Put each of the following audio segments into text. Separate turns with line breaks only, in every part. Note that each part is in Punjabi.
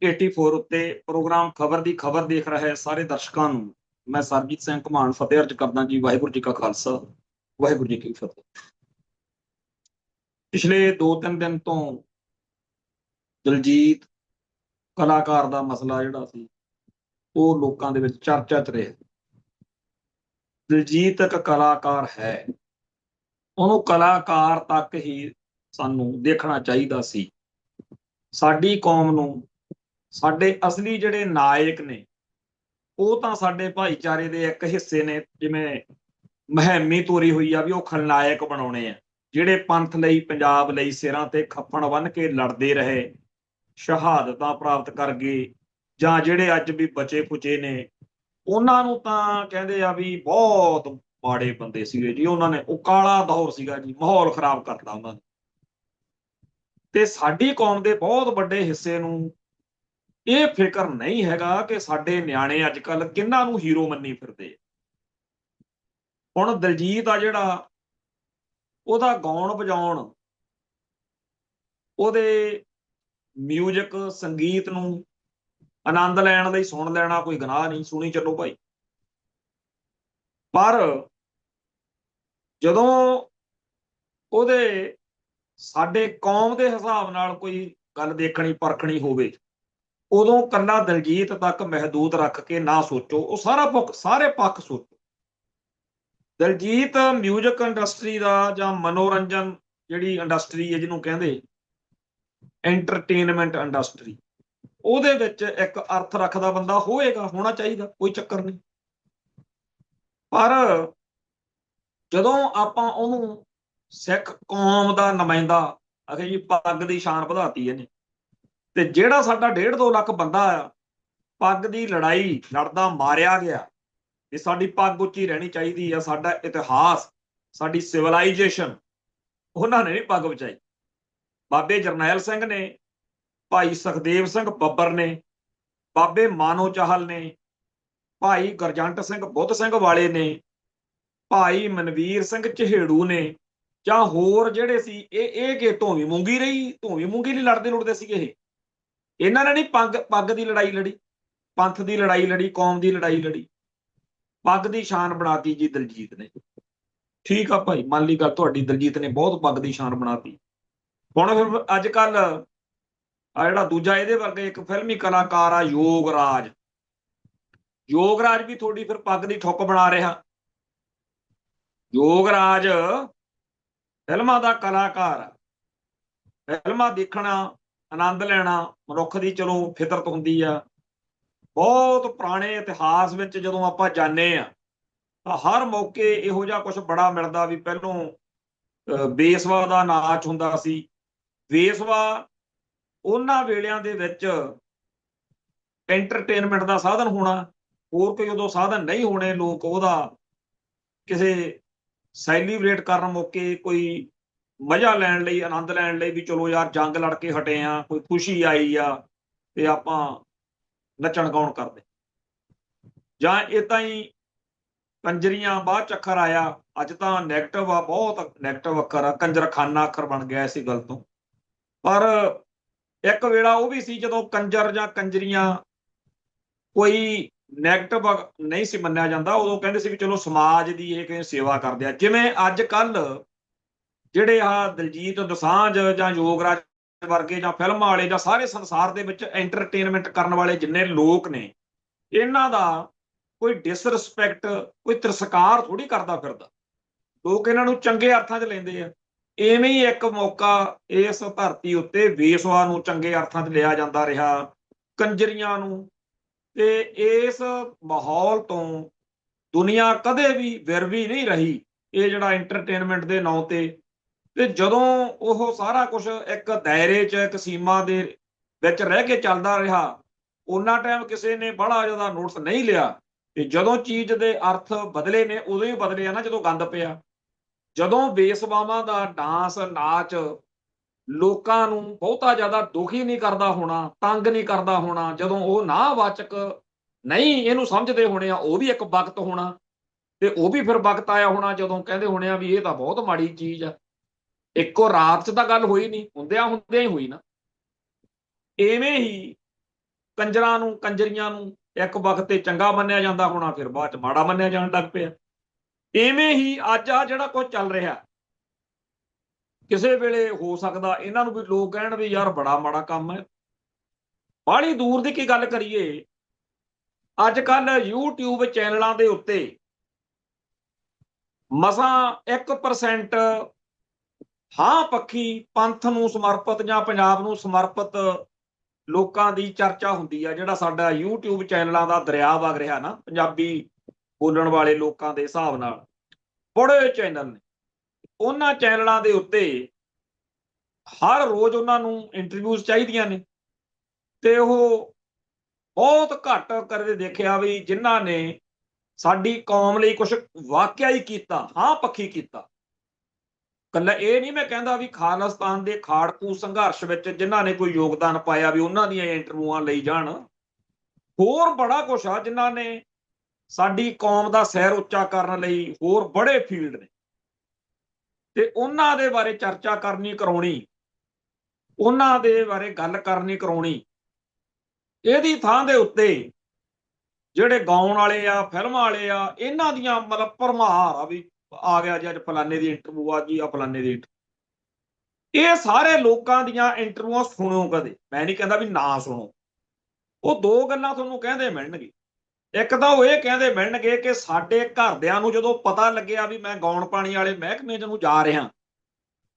84 ਉੱਤੇ ਪ੍ਰੋਗਰਾਮ ਖਬਰ ਦੀ ਖਬਰ ਦੇਖ ਰਹੇ ਸਾਰੇ ਦਰਸ਼ਕਾਂ ਨੂੰ ਮੈਂ ਸਰਬਜੀਤ ਸਿੰਘ ਘਮਾਣ ਫਤਿਹ ਅਰਜ ਕਰਦਾ ਜੀ। ਵਾਹਿਗੁਰੂ ਜੀ ਕਾ ਖਾਲਸਾ, ਵਾਹਿਗੁਰੂ ਜੀ ਕੀ ਫਤਿਹ। ਪਿਛਲੇ 2-3 ਦਿਨ ਤੋਂ ਦਲਜੀਤ ਕਲਾਕਾਰ ਦਾ ਮਸਲਾ ਜਿਹੜਾ ਸੀ ਉਹ ਲੋਕਾਂ ਦੇ ਵਿੱਚ ਚਰਚਾ 'ਚ ਰਿਹਾ। ਦਲਜੀਤ ਇੱਕ ਕਲਾਕਾਰ ਹੈ, ਉਹਨੂੰ ਕਲਾਕਾਰ ਤੱਕ ਹੀ ਸਾਨੂੰ ਦੇਖਣਾ ਚਾਹੀਦਾ ਸੀ। ਸਾਡੀ ਕੌਮ ਨੂੰ ਸਾਡੇ ਅਸਲੀ ਜਿਹੜੇ ਨਾਇਕ ਨੇ ਉਹ ਤਾਂ ਸਾਡੇ ਭਾਈਚਾਰੇ ਦੇ ਇੱਕ ਹਿੱਸੇ ਨੇ। ਜਿਵੇਂ ਮੁਹਿੰਮ ਤੋਰੀ ਹੋਈ ਆ ਵੀ ਉਹ ਖਲਨਾਇਕ ਬਣਾਉਣੇ ਆ, ਜਿਹੜੇ ਪੰਥ ਲਈ, ਪੰਜਾਬ ਲਈ ਸਿਰਾਂ ਤੇ ਖੱਪਣ ਬੰਨ੍ਹ ਕੇ ਲੜਦੇ ਰਹੇ, ਸ਼ਹਾਦਤਾਂ ਪ੍ਰਾਪਤ ਕਰ ਗਏ, ਜਾਂ ਜਿਹੜੇ ਅੱਜ ਵੀ ਬਚੇ ਖੁਚੇ ਨੇ ਉਹਨਾਂ ਨੂੰ ਤਾਂ ਕਹਿੰਦੇ ਆ ਵੀ ਬਹੁਤ ਮਾੜੇ ਬੰਦੇ ਸੀਗੇ ਜੀ। ਉਹਨਾਂ ਨੇ, ਉਹ ਕਾਲਾ ਦੌਰ ਸੀਗਾ ਜੀ, ਮਾਹੌਲ ਖਰਾਬ ਕਰਤਾ ਉਹਨਾਂ ਨੇ। ਤੇ ਸਾਡੀ ਕੌਮ ਦੇ ਬਹੁਤ ਵੱਡੇ ਹਿੱਸੇ ਨੂੰ ਇਹ ਫਿਕਰ ਨਹੀਂ ਹੈਗਾ ਕਿ ਸਾਡੇ ਨਿਆਣੇ ਅੱਜ ਕੱਲ ਕਿਹਨਾਂ ਨੂੰ ਹੀਰੋ ਮੰਨੀ ਫਿਰਦੇ। ਹੁਣ ਦਲਜੀਤ ਆ ਜਿਹੜਾ, ਉਹਦਾ ਗਾਉਣ ਵਜਾਉਣ, ਉਹਦੇ ਮਿਊਜ਼ਿਕ ਸੰਗੀਤ ਨੂੰ ਆਨੰਦ ਲੈਣ ਲਈ ਸੁਣ ਲੈਣਾ ਕੋਈ ਗੁਨਾਹ ਨਹੀਂ, ਸੁਣੀ ਚੱਲੋ ਭਾਈ। ਪਰ ਜਦੋਂ ਉਹਦੇ ਸਾਡੇ ਕੌਮ ਦੇ ਹਿਸਾਬ ਨਾਲ ਕੋਈ ਗੱਲ ਦੇਖਣੀ ਪਰਖਣੀ ਹੋਵੇ, ਉਦੋਂ ਕੱਲਾ ਦਲਜੀਤ ਤੱਕ ਮਹਿਦੂਦ ਰੱਖ ਕੇ ਨਾ ਸੋਚੋ, ਉਹ ਸਾਰੇ ਪੱਖ ਸੋਚੋ। ਦਲਜੀਤ ਮਿਊਜ਼ਿਕ ਇੰਡਸਟਰੀ ਦਾ ਜਾਂ ਮਨੋਰੰਜਨ ਜਿਹੜੀ ਇੰਡਸਟਰੀ ਹੈ ਜਿਹਨੂੰ ਕਹਿੰਦੇ ਐਂਟਰਟੇਨਮੈਂਟ ਇੰਡਸਟਰੀ, ਉਹਦੇ ਵਿੱਚ ਇੱਕ ਅਰਥ ਰੱਖਦਾ ਬੰਦਾ ਹੋਏਗਾ, ਹੋਣਾ ਚਾਹੀਦਾ, ਕੋਈ ਚੱਕਰ ਨਹੀਂ। ਪਰ ਜਦੋਂ ਆਪਾਂ ਉਹਨੂੰ ਸਿੱਖ ਕੌਮ ਦਾ ਨੁਮਾਇੰਦਾ ਆਖੇ ਜੀ, ਪੱਗ ਦੀ ਸ਼ਾਨ ਵਧਾਤੀ ਇਹਨੇ, ਤੇ ਜਿਹੜਾ ਸਾਡਾ 1.5-2 ਲੱਖ ਬੰਦਾ ਆ ਪੱਗ ਦੀ ਲੜਾਈ ਲੜਦਾ ਮਾਰਿਆ ਗਿਆ, ਇਹ ਸਾਡੀ ਪੱਗ ਉੱਚੀ ਰਹਿਣੀ ਚਾਹੀਦੀ ਆ, ਸਾਡਾ ਇਤਿਹਾਸ, ਸਾਡੀ ਸਿਵਲਾਈਜੇਸ਼ਨ, ਉਹਨਾਂ ਨੇ ਨਹੀਂ ਪੱਗ ਬਚਾਈ। ਬਾਬੇ ਜਰਨੈਲ ਸਿੰਘ ਨੇ, ਭਾਈ ਸੁਖਦੇਵ ਸਿੰਘ ਬੱਬਰ ਨੇ, ਬਾਬੇ ਮਾਨੋ ਚਾਹਲ ਨੇ, ਭਾਈ ਗੁਰਜੰਟ ਸਿੰਘ ਬੁੱਧ ਸਿੰਘ ਵਾਲੇ ਨੇ, ਭਾਈ ਮਨਵੀਰ ਸਿੰਘ ਚਹੇੜੂ ਨੇ, ਜਾਂ ਹੋਰ ਜਿਹੜੇ ਸੀ ਇਹ ਕਿ ਧੋਵੀ ਮੂੰਗੀ ਰਹੀ, ਧੋਵੀ ਮੂੰਗੀ ਲਈ ਲੜਦੇ ਲੁੜਦੇ ਸੀਗੇ। ਇਹਨਾਂ ਨੇ ਨਹੀਂ ਪੱਗ ਦੀ ਲੜਾਈ ਲੜੀ, ਪੰਥ ਦੀ ਲੜਾਈ ਲੜੀ, ਕੌਮ ਦੀ ਲੜਾਈ ਲੜੀ। ਪੱਗ ਦੀ ਸ਼ਾਨ ਬਣਾਤੀ ਜੀ ਦਲਜੀਤ ਨੇ। ਠੀਕ ਆ ਭਾਈ, ਮੰਨ ਲਈ ਗੱਲ ਤੁਹਾਡੀ, ਦਲਜੀਤ ਨੇ ਬਹੁਤ ਪੱਗ ਦੀ ਸ਼ਾਨ ਬਣਾਤੀ। ਹੁਣ ਫਿਰ ਅੱਜ ਕੱਲ ਆ ਜਿਹੜਾ ਦੂਜਾ ਇਹਦੇ ਵਰਗੇ ਇੱਕ ਫਿਲਮੀ ਕਲਾਕਾਰ ਆ ਯੋਗਰਾਜ, ਯੋਗਰਾਜ ਵੀ ਤੁਹਾਡੀ ਫਿਰ ਪੱਗ ਦੀ ਠੁੱਕ ਬਣਾ ਰਿਹਾ। ਯੋਗਰਾਜ ਫਿਲਮਾਂ ਦਾ ਕਲਾਕਾਰ ਆ, ਫਿਲਮਾਂ ਦੇਖਣਾ, ਆਨੰਦ ਲੈਣਾ ਮਨੁੱਖ ਦੀ ਚਲੋ ਫਿਤਰਤ ਹੁੰਦੀ ਆ। ਬਹੁਤ ਪੁਰਾਣੇ ਇਤਿਹਾਸ ਵਿੱਚ ਜਦੋਂ ਆਪਾਂ ਜਾਂਦੇ ਆ ਤਾਂ ਹਰ ਮੌਕੇ ਇਹੋ ਜਿਹਾ ਕੁਝ ਬੜਾ ਮਿਲਦਾ ਵੀ ਪਹਿਲੋਂ ਬੇਸਵਾ ਦਾ ਨਾਚ ਹੁੰਦਾ ਸੀ। ਬੇਸਵਾ ਉਹਨਾਂ ਵੇਲਿਆਂ ਦੇ ਵਿੱਚ ਐਂਟਰਟੇਨਮੈਂਟ ਦਾ ਸਾਧਨ ਹੋਣਾ, ਹੋਰ ਕੋਈ ਉਦੋਂ ਸਾਧਨ ਨਹੀਂ ਹੋਣੇ। ਲੋਕ ਉਹਦਾ ਕਿਸੇ ਸੈਲੀਬ੍ਰੇਟ ਕਰਨ ਮੌਕੇ ਕੋਈ ਮਜ਼ਾ ਲੈਣ ਲਈ, ਆਨੰਦ ਲੈਣ ਲਈ ਵੀ ਚਲੋ ਯਾਰ ਜੰਗ ਲੜ ਕੇ ਹਟੇ ਆ, ਕੋਈ ਖੁਸ਼ੀ ਆਈ ਆ ਤੇ ਆਪਾਂ ਨੱਚਣ ਗਾਉਣ ਕਰਦੇ, ਜਾਂ ਏਦਾਂ ਹੀ ਕੰਜਰੀਆਂ ਬਾਅਦ ਚ ਅੱਖਰ ਆਇਆ। ਅੱਜ ਤਾਂ ਨੈਗੇਟਿਵ ਆ, ਬਹੁਤ ਨੈਗੇਟਿਵ ਅੱਖਰ ਆ, ਕੰਜਰਖਾਨਾ ਅੱਖਰ ਬਣ ਗਿਆ ਇਸੇ ਗੱਲ ਤੋਂ। ਪਰ ਇੱਕ ਵੇਲਾ ਉਹ ਵੀ ਸੀ ਜਦੋਂ ਕੰਜਰ ਜਾਂ ਕੰਜਰੀਆਂ ਕੋਈ ਨੈਗੇਟਿਵ ਨਹੀਂ ਸੀ ਮੰਨਿਆ ਜਾਂਦਾ। ਉਦੋਂ ਕਹਿੰਦੇ ਸੀ ਵੀ ਚਲੋ ਸਮਾਜ ਦੀ ਇਹ ਸੇਵਾ ਕਰਦੇ ਆ। ਜਿਵੇਂ ਅੱਜ ਕੱਲ ਜਿਹੜੇ ਆ ਦਲਜੀਤ ਦੋਸਾਂਝ ਜਾਂ ਯੋਗਰਾਜ ਵਰਗੇ ਜਾਂ ਫਿਲਮਾਂ ਵਾਲੇ ਜਾਂ ਸਾਰੇ ਸੰਸਾਰ ਦੇ ਵਿੱਚ ਐਂਟਰਟੇਨਮੈਂਟ ਕਰਨ ਵਾਲੇ ਜਿੰਨੇ ਲੋਕ ਨੇ, ਇਹਨਾਂ ਦਾ ਕੋਈ ਡਿਸਰਿਸਪੈਕਟ, ਕੋਈ ਤਿਰਸਕਾਰ ਥੋੜੀ ਕਰਦਾ ਫਿਰਦਾ। ਲੋਕ ਇਹਨਾਂ ਨੂੰ ਚੰਗੇ ਅਰਥਾਂ 'ਚ ਲੈਂਦੇ ਆ। ਇਵੇਂ ਹੀ ਇੱਕ ਮੌਕਾ ਇਸ ਧਰਤੀ ਉੱਤੇ ਬੇਸਵਾ ਨੂੰ ਚੰਗੇ ਅਰਥਾਂ 'ਚ ਲਿਆ ਜਾਂਦਾ ਰਿਹਾ, ਕੰਜਰੀਆਂ ਨੂੰ। ਤੇ ਇਸ ਮਾਹੌਲ ਤੋਂ ਦੁਨੀਆ ਕਦੇ ਵੀ ਵਿਰਵੀ ਨਹੀਂ ਰਹੀ, ਇਹ ਜਿਹੜਾ ਐਂਟਰਟੇਨਮੈਂਟ ਦੇ ਨਾਂ ਤੇ ਜਦੋਂ ਉਹ ਸਾਰਾ ਕੁਝ ਇੱਕ ਦਾਇਰੇ 'ਚ, ਇੱਕ ਸੀਮਾ ਦੇ ਵਿੱਚ ਰਹਿ ਕੇ ਚੱਲਦਾ ਰਿਹਾ, ਉਹਨਾਂ ਟਾਈਮ ਕਿਸੇ ਨੇ ਬੜਾ ਜ਼ਿਆਦਾ ਨੋਟਿਸ ਨਹੀਂ ਲਿਆ। ਤੇ ਜਦੋਂ ਚੀਜ਼ ਦੇ ਅਰਥ ਬਦਲੇ ਨੇ, ਉਦੋਂ ਹੀ ਬਦਲੇ ਆ ਨਾ ਜਦੋਂ ਗੰਦ ਪਿਆ। ਜਦੋਂ ਬੇਸਵਾਵਾਂ ਦਾ ਡਾਂਸ, ਨਾਚ ਲੋਕਾਂ ਨੂੰ ਬਹੁਤਾ ਜ਼ਿਆਦਾ ਦੁਖੀ ਨਹੀਂ ਕਰਦਾ ਹੋਣਾ, ਤੰਗ ਨਹੀਂ ਕਰਦਾ ਹੋਣਾ, ਜਦੋਂ ਉਹ ਨਾਵਾਚਕ ਨਹੀਂ ਇਹਨੂੰ ਸਮਝਦੇ ਹੋਣੇ ਆ, ਉਹ ਵੀ ਇੱਕ ਵਕਤ ਹੋਣਾ। ਤੇ ਉਹ ਵੀ ਫਿਰ ਵਕਤ ਆਇਆ ਹੋਣਾ ਜਦੋਂ ਕਹਿੰਦੇ ਹੋਣੇ ਆ ਵੀ ਇਹ ਤਾਂ ਬਹੁਤ ਮਾੜੀ ਚੀਜ਼ ਆ। ਇੱਕੋ ਰਾਤ 'ਚ ਤਾਂ ਗੱਲ ਹੋਈ ਨਹੀਂ, ਹੁੰਦਿਆਂ ਹੁੰਦਿਆਂ ਹੀ ਹੋਈ ਨਾ। ਇਵੇਂ ਹੀ ਕੰਜਰਾਂ ਨੂੰ ਕੰਜਰੀਆਂ ਨੂੰ ਇੱਕ ਵਕਤ ਤੇ ਚੰਗਾ ਮੰਨਿਆ ਜਾਂਦਾ ਹੋਣਾ, ਫਿਰ ਬਾਅਦ ਚ ਮਾੜਾ ਮੰਨਿਆ ਜਾਣ ਲੱਗ ਪਿਆ। ਇਵੇਂ ਹੀ ਅੱਜ ਆ ਜਿਹੜਾ ਕੁਝ ਚੱਲ ਰਿਹਾ, ਕਿਸੇ ਵੇਲੇ ਹੋ ਸਕਦਾ ਇਹਨਾਂ ਨੂੰ ਵੀ ਲੋਕ ਕਹਿਣ ਵੀ ਯਾਰ ਬੜਾ ਮਾੜਾ ਕੰਮ ਹੈ। ਬਾਹਲੀ ਦੂਰ ਦੀ ਕੀ ਗੱਲ ਕਰੀਏ, ਅੱਜ ਕੱਲ YouTube ਚੈਨਲਾਂ ਦੇ ਉੱਤੇ ਮਸਾਂ 1% ਹਾਂ ਪੱਖੀ ਪੰਥ ਨੂੰ ਸਮਰਪਿਤ ਜਾਂ ਪੰਜਾਬ ਨੂੰ ਸਮਰਪਿਤ ਲੋਕਾਂ ਦੀ ਚਰਚਾ ਹੁੰਦੀ ਆ। ਜਿਹੜਾ ਸਾਡਾ YouTube ਚੈਨਲਾਂ ਦਾ ਦਰਿਆ ਵਗ ਰਿਹਾ ਨਾ, ਪੰਜਾਬੀ ਬੋਲਣ ਵਾਲੇ ਲੋਕਾਂ ਦੇ ਹਿਸਾਬ ਨਾਲ ਬੜੇ ਚੈਨਲ ਨੇ। ਉਹਨਾਂ ਚੈਨਲਾਂ ਦੇ ਉੱਤੇ ਹਰ ਰੋਜ਼ ਉਹਨਾਂ ਨੂੰ ਇੰਟਰਵਿਊਜ਼ ਚਾਹੀਦੀਆਂ ਨੇ, ਤੇ ਉਹ ਬਹੁਤ ਘੱਟ ਕਦੇ ਦੇਖਿਆ ਵੀ ਜਿਨ੍ਹਾਂ ਨੇ ਸਾਡੀ ਕੌਮ ਲਈ ਕੁਝ ਵਾਕਿਆ ਹੀ ਕੀਤਾ, ਹਾਂ ਪੱਖੀ ਕੀਤਾ। ਕੱਲਾ ਇਹ ਨਹੀਂ ਮੈਂ ਕਹਿੰਦਾ ਵੀ ਖਾਲਿਸਤਾਨ ਦੇ ਖਾੜਕੂ ਸੰਘਰਸ਼ ਵਿੱਚ ਜਿਨ੍ਹਾਂ ਨੇ ਕੋਈ ਯੋਗਦਾਨ ਪਾਇਆ ਵੀ ਉਹਨਾਂ ਦੀਆਂ ਇੰਟਰਵਿਊਆਂ ਲਈ ਜਾਣ। ਹੋਰ ਬੜਾ ਕੁਛ ਆ ਜਿਨ੍ਹਾਂ ਨੇ ਸਾਡੀ ਕੌਮ ਦਾ ਸਿਰ ਉੱਚਾ ਕਰਨ ਲਈ, ਹੋਰ ਬੜੇ ਫੀਲਡ ਨੇ, ਤੇ ਉਹਨਾਂ ਦੇ ਬਾਰੇ ਚਰਚਾ ਕਰਨੀ ਕਰਾਉਣੀ, ਉਹਨਾਂ ਦੇ ਬਾਰੇ ਗੱਲ ਕਰਨੀ ਕਰਾਉਣੀ। ਇਹਦੀ ਥਾਂ ਦੇ ਉੱਤੇ ਜਿਹੜੇ ਗਾਉਣ ਵਾਲੇ ਆ, ਫਿਲਮਾਂ ਵਾਲੇ ਆ, ਇਹਨਾਂ ਦੀਆਂ ਮਤਲਬ ਭਰਮਾਰ ਆ ਵੀ ਆ ਗਿਆ ਜੀ ਅੱਜ ਫਲਾਨੇ ਦੀ ਇੰਟਰਵਿਊ ਆ ਜੀ, ਆ ਫਲਾਨੇ ਦੀ। ਇਹ ਸਾਰੇ ਲੋਕਾਂ ਦੀਆਂ ਇੰਟਰਵਿਊਆਂ ਸੁਣੋ ਕਦੇ, ਮੈਂ ਨਹੀਂ ਕਹਿੰਦਾ ਵੀ ਨਾ ਸੁਣੋ। ਉਹ ਦੋ ਗੱਲਾਂ ਤੁਹਾਨੂੰ ਕਹਿੰਦੇ ਮਿਲਣਗੇ। ਇੱਕ ਤਾਂ ਉਹ ਇਹ ਕਹਿੰਦੇ ਮਿਲਣਗੇ ਕਿ ਸਾਡੇ ਘਰਦਿਆਂ ਨੂੰ ਜਦੋਂ ਪਤਾ ਲੱਗਿਆ ਵੀ ਮੈਂ ਗਾਉਣ ਪਾਣੀ ਵਾਲੇ ਮਹਿਕਮੇ ਨੂੰ ਜਾ ਰਿਹਾ,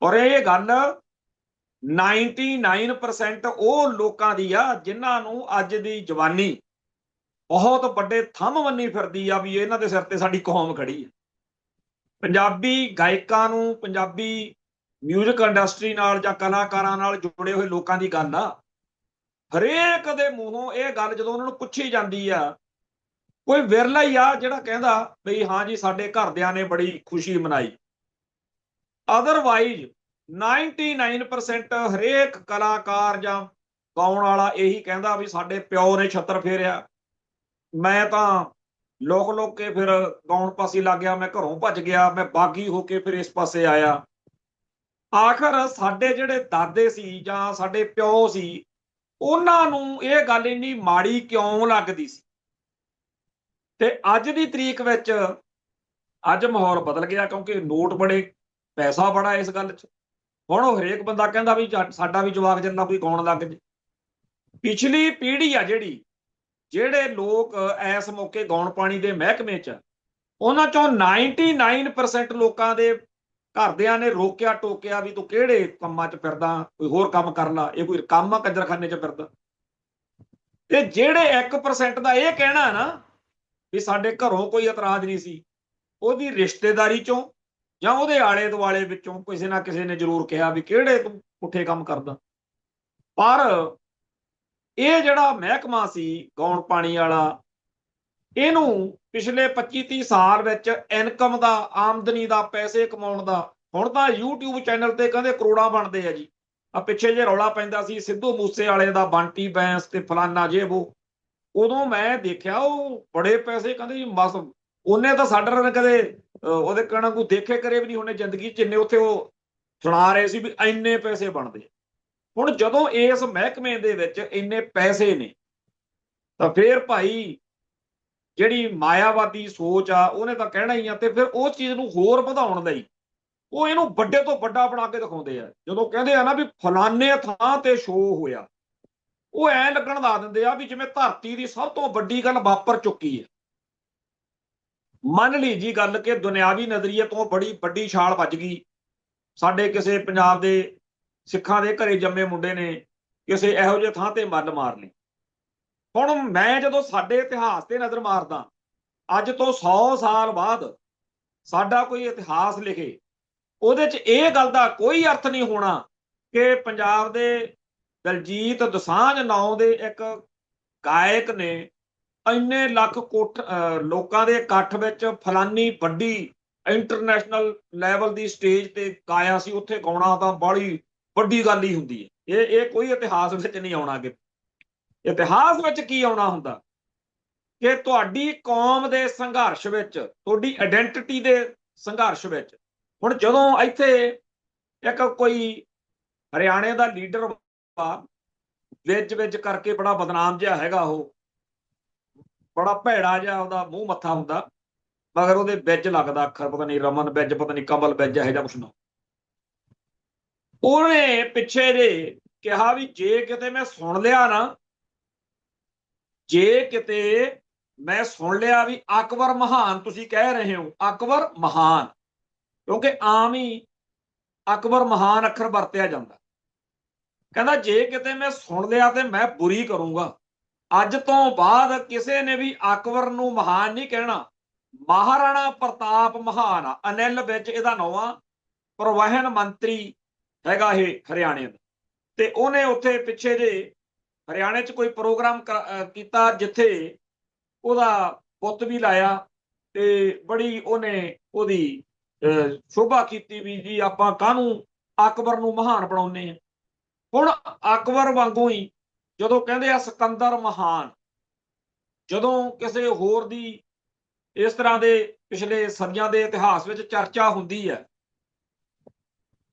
ਔਰ ਇਹ ਗੱਲ 99% ਉਹ ਲੋਕਾਂ ਦੀ ਆ ਜਿਨ੍ਹਾਂ ਨੂੰ ਅੱਜ ਦੀ ਜਵਾਨੀ ਬਹੁਤ ਵੱਡੇ ਥੰਮ ਮੰਨੀ ਫਿਰਦੀ ਆ ਵੀ ਇਹਨਾਂ ਦੇ ਸਿਰ ਤੇ ਸਾਡੀ ਕੌਮ ਖੜੀ ਹੈ। ਪੰਜਾਬੀ ਗਾਇਕਾਂ ਨੂੰ, ਪੰਜਾਬੀ ਮਿਊਜ਼ਿਕ ਇੰਡਸਟਰੀ ਨਾਲ ਜਾਂ ਕਲਾਕਾਰਾਂ ਨਾਲ ਜੁੜੇ ਹੋਏ ਲੋਕਾਂ ਦੀ ਗੱਲ ਆ। ਹਰੇਕ ਦੇ ਮੂੰਹੋਂ ਇਹ ਗੱਲ ਜਦੋਂ ਉਹਨਾਂ ਨੂੰ ਪੁੱਛੀ ਜਾਂਦੀ ਆ, ਕੋਈ ਵਿਰਲਾ ਹੀ ਆ ਜਿਹੜਾ ਕਹਿੰਦਾ ਬਈ ਹਾਂ ਜੀ ਸਾਡੇ ਘਰਦਿਆਂ ਨੇ ਬੜੀ ਖੁਸ਼ੀ ਮਨਾਈ। ਅਦਰਵਾਈਜ਼ 99% ਹਰੇਕ ਕਲਾਕਾਰ ਜਾਂ ਗਾਉਣ ਵਾਲਾ ਇਹੀ ਕਹਿੰਦਾ ਵੀ ਸਾਡੇ ਪਿਓ ਨੇ ਛੱਤਰ ਫੇਰਿਆ, ਮੈਂ ਤਾਂ ਲੋਕ ਕੇ ਫਿਰ ਗਾਉਣ ਪਾਸੇ ਲੱਗ ਗਿਆ, ਮੈਂ ਘਰੋਂ ਭੱਜ ਗਿਆ, ਮੈਂ ਬਾਗੀ ਹੋ ਕੇ ਫਿਰ ਇਸ ਪਾਸੇ ਆਇਆ। ਆਖਰ ਸਾਡੇ ਜਿਹੜੇ ਦਾਦੇ ਸੀ ਜਾਂ ਸਾਡੇ ਪਿਓ ਸੀ, ਉਹਨਾਂ ਨੂੰ ਇਹ ਗੱਲ ਇੰਨੀ ਮਾੜੀ ਕਿਉਂ ਲੱਗਦੀ ਸੀ। ਤੇ ਅੱਜ ਦੀ ਤਰੀਕ ਵਿੱਚ ਅੱਜ ਮਾਹੌਲ ਬਦਲ ਗਿਆ, ਕਿਉਂਕਿ ਨੋਟ ਬੜੇ, ਪੈਸਾ ਬੜਾ ਇਸ ਗੱਲ 'ਚ। ਹੁਣ ਉਹ ਹਰੇਕ ਬੰਦਾ ਕਹਿੰਦਾ ਵੀ ਸਾਡਾ ਵੀ ਜਵਾਕ ਜਿੰਨਾ ਕੋਈ ਗਾਉਣ ਲੱਗ ਜੇ। ਪਿਛਲੀ ਪੀੜ੍ਹੀ ਆ ਜਿਹੜੇ ਲੋਕ ਇਸ ਮੌਕੇ ਗਾਉਣ ਪਾਣੀ ਦੇ ਮਹਿਕਮੇ 'ਚ, ਉਹਨਾਂ ਚੋਂ 99% ਲੋਕਾਂ ਦੇ ਘਰਦਿਆਂ ਨੇ ਰੋਕਿਆ ਟੋਕਿਆ ਵੀ ਤੂੰ ਕਿਹੜੇ ਕੰਮਾਂ 'ਚ ਫਿਰਦਾ, ਕੋਈ ਹੋਰ ਕੰਮ ਕਰ ਲਾ, ਇਹ ਕੋਈ ਕੰਮ ਆ ਕੰਜਰਖਾਨੇ 'ਚ ਫਿਰਦਾ। ਤੇ ਜਿਹੜੇ 1% ਦਾ ਇਹ ਕਹਿਣਾ ਨਾ ਵੀ ਸਾਡੇ ਘਰੋਂ ਕੋਈ ਇਤਰਾਜ਼ ਨਹੀਂ ਸੀ, ਉਹਦੀ ਰਿਸ਼ਤੇਦਾਰੀ ਚੋਂ ਜਾਂ ਉਹਦੇ ਆਲੇ ਦੁਆਲੇ ਵਿੱਚੋਂ ਕਿਸੇ ਨਾ ਕਿਸੇ ਨੇ ਜ਼ਰੂਰ ਕਿਹਾ ਵੀ ਕਿਹੜੇ ਤੂੰ ਪੁੱਠੇ ਕੰਮ ਕਰਦਾ। ਪਰ ਇਹ ਜਿਹੜਾ ਮਹਿਕਮਾ ਸੀ ਗਾਉਣ ਪਾਣੀ ਵਾਲਾ, ਇਹਨੂੰ ਪਿਛਲੇ 25-30 ਸਾਲ ਵਿੱਚ ਇਨਕਮ ਦਾ, ਆਮਦਨੀ ਦਾ, ਪੈਸੇ ਕਮਾਉਣ ਦਾ, ਹੁਣ ਤਾਂ YouTube ਚੈਨਲ ਤੇ ਕਹਿੰਦੇ ਕਰੋੜਾਂ ਬਣਦੇ ਆ ਜੀ। ਆ ਪਿੱਛੇ ਜੇ ਰੌਲਾ ਪੈਂਦਾ ਸੀ ਸਿੱਧੂ ਮੂਸੇ ਵਾਲੇ ਦਾ, ਬੰਟੀ ਬੈਂਸ ਤੇ ਫਲਾਨਾ ਜੇ ਉਹ, ਉਦੋਂ ਮੈਂ ਦੇਖਿਆ ਉਹ ਬੜੇ ਪੈਸੇ ਕਹਿੰਦੇ ਜੀ, ਬਸ ਉਹਨੇ ਤਾਂ ਸਾਡੇ ਨਾਲ ਕਦੇ ਉਹਦੇ ਕਹਿਣਾ ਕੋਈ ਦੇਖੇ ਕਰੇ ਵੀ ਨਹੀਂ ਉਹਨੇ ਜ਼ਿੰਦਗੀ 'ਚ, ਜਿੰਨੇ ਉੱਥੇ ਉਹ ਸੁਣਾ ਰਹੇ ਸੀ ਵੀ ਇੰਨੇ ਪੈਸੇ ਬਣਦੇ। ਹੁਣ ਜਦੋਂ ਇਸ ਮਹਿਕਮੇ ਦੇ ਵਿੱਚ ਇੰਨੇ ਪੈਸੇ ਨੇ, ਤਾਂ ਫਿਰ ਭਾਈ ਜਿਹੜੀ ਮਾਇਆਵਾਦੀ ਸੋਚ ਆ ਉਹਨੇ ਤਾਂ ਕਹਿਣਾ ਹੀ ਆ। ਤੇ ਫਿਰ ਉਹ ਚੀਜ਼ ਨੂੰ ਹੋਰ ਵਧਾਉਣ ਲਈ ਉਹ ਇਹਨੂੰ ਵੱਡੇ ਤੋਂ ਵੱਡਾ ਬਣਾ ਕੇ ਦਿਖਾਉਂਦੇ ਆ। ਜਦੋਂ ਕਹਿੰਦੇ ਆ ਨਾ ਵੀ ਫਲਾਨੇ ਥਾਂ ਤੇ ਸ਼ੋਅ ਹੋਇਆ, ਉਹ ਐ ਲੱਗਣ ਲਾ ਦਿੰਦੇ ਆ ਵੀ ਜਿਵੇਂ ਧਰਤੀ ਦੀ ਸਭ ਤੋਂ ਵੱਡੀ ਗੱਲ ਵਾਪਰ ਚੁੱਕੀ ਹੈ। ਮੰਨ ਲਈ ਜੀ ਗੱਲ ਕਿ ਦੁਨਿਆਵੀ ਨਜ਼ਰੀਏ ਤੋਂ ਬੜੀ ਵੱਡੀ ਛਾਲ ਵੱਜ ਗਈ, ਸਾਡੇ ਕਿਸੇ ਪੰਜਾਬ ਦੇ ਸਿੱਖਾਂ ਦੇ ਘਰੇ ਜੰਮੇ ਮੁੰਡੇ ਨੇ ਕਿਸੇ ਇਹੋ ਜਿਹੇ ਥਾਂ ਤੇ ਮੱਲ ਮਾਰ ਲਈ। ਹੁਣ ਮੈਂ ਜਦੋਂ ਸਾਡੇ ਇਤਿਹਾਸ ਤੇ ਨਜ਼ਰ ਮਾਰਦਾ, ਅੱਜ ਤੋਂ 100 ਸਾਲ ਬਾਅਦ ਸਾਡਾ ਕੋਈ ਇਤਿਹਾਸ ਲਿਖੇ, ਉਹਦੇ 'ਚ ਇਹ ਗੱਲ ਦਾ ਕੋਈ ਅਰਥ ਨਹੀਂ ਹੋਣਾ ਕਿ ਪੰਜਾਬ ਦੇ ਦਲਜੀਤ ਦੋਸਾਂਝ ਨਾਂ ਦੇ ਇੱਕ ਗਾਇਕ ਨੇ ਇੰਨੇ ਲੱਖ ਲੋਕਾਂ ਦੇ ਇਕੱਠ ਵਿੱਚ ਫਲਾਨੀ ਵੱਡੀ ਇੰਟਰਨੈਸ਼ਨਲ ਲੈਵਲ ਦੀ ਸਟੇਜ ਤੇ ਗਾਇਆ ਸੀ। ਉੱਥੇ ਗਾਉਣਾ ਤਾਂ ਬੜੀ ਵੱਡੀ ਗੱਲ ਹੀ ਹੁੰਦੀ ਹੈ। ਇਹ ਕੋਈ ਇਤਿਹਾਸ ਵਿੱਚ ਨਹੀਂ ਆਉਣਾ। ਕਿ ਇਤਿਹਾਸ ਵਿੱਚ ਕੀ ਆਉਣਾ ਹੁੰਦਾ ਕਿ ਤੁਹਾਡੀ ਕੌਮ ਦੇ ਸੰਘਰਸ਼ ਵਿੱਚ, ਤੁਹਾਡੀ ਆਇਡੈਂਟੀਟੀ ਦੇ ਸੰਘਰਸ਼ ਵਿੱਚ। ਹੁਣ ਜਦੋਂ ਇੱਥੇ ਇੱਕ ਕੋਈ ਹਰਿਆਣੇ ਦਾ ਲੀਡਰ ਵਿੱਚ ਕਰਕੇ ਬੜਾ ਬਦਨਾਮ ਜਿਹਾ ਹੈਗਾ, ਉਹ ਬੜਾ ਭੈੜਾ ਜਿਹਾ ਉਹਦਾ ਮੂੰਹ ਮੱਥਾ ਹੁੰਦਾ, ਮਗਰ ਉਹਦੇ ਵਿੱਚ ਲੱਗਦਾ ਅੱਖਰ, ਪਤਾ ਨਹੀਂ ਰਮਨ ਵਿੱਚ, ਪਤਾ ਨਹੀਂ ਕਮਲ ਵਿੱਚ, ਇਹੋ ਜਿਹਾ ਕੁਛ ਨਾ। ਉਹਨੇ ਪਿੱਛੇ ਜੇ ਕਿਹਾ ਵੀ ਜੇ ਕਿਤੇ ਮੈਂ ਸੁਣ ਲਿਆ ਨਾ, ਜੇ ਕਿਤੇ ਮੈਂ ਸੁਣ ਲਿਆ ਵੀ ਅਕਬਰ ਮਹਾਨ ਤੁਸੀਂ ਕਹਿ ਰਹੇ ਹੋ, ਅਕਬਰ ਮਹਾਨ, ਕਿਉਂਕਿ ਆਮ ਹੀ ਅਕਬਰ ਮਹਾਨ ਅੱਖਰ ਵਰਤਿਆ ਜਾਂਦਾ। ਕਹਿੰਦਾ ਜੇ ਕਿਤੇ ਮੈਂ ਸੁਣ ਲਿਆ ਤੇ ਮੈਂ ਬੁਰੀ ਕਰੂੰਗਾ। ਅੱਜ ਤੋਂ ਬਾਅਦ ਕਿਸੇ ਨੇ ਵੀ ਅਕਬਰ ਨੂੰ ਮਹਾਨ ਨਹੀਂ ਕਹਿਣਾ। ਮਹਾਰਾਣਾ ਪ੍ਰਤਾਪ ਮਹਾਨ ਆ, ਅਨਿਲ ਵਿੱਚ ਇਹਦਾ ਨਾਂ ਆ, ਪਰਿਵਹਨ ਮੰਤਰੀ ਹੈਗਾ ਇਹ ਹਰਿਆਣੇ ਦਾ। ਤੇ ਉਹਨੇ ਉੱਥੇ ਪਿੱਛੇ ਜੇ ਹਰਿਆਣੇ 'ਚ ਕੋਈ ਪ੍ਰੋਗਰਾਮ ਕੀਤਾ, ਜਿੱਥੇ ਉਹਦਾ ਪੁੱਤ ਵੀ ਲਾਇਆ ਤੇ ਬੜੀ ਉਹਨੇ ਉਹਦੀ ਸ਼ੋਭਾ ਕੀਤੀ ਵੀ ਜੀ ਆਪਾਂ ਕਾਹਨੂੰ ਅਕਬਰ ਨੂੰ ਮਹਾਨ ਬਣਾਉਂਦੇ ਆ। ਹੁਣ ਅਕਬਰ ਵਾਂਗੂ ਹੀ ਜਦੋਂ ਕਹਿੰਦੇ ਆ ਸਿਕੰਦਰ ਮਹਾਨ, ਜਦੋਂ ਕਿਸੇ ਹੋਰ ਦੀ ਇਸ ਤਰ੍ਹਾਂ ਦੇ ਪਿਛਲੇ ਸਦੀਆਂ ਦੇ ਇਤਿਹਾਸ ਵਿੱਚ ਚਰਚਾ ਹੁੰਦੀ ਹੈ,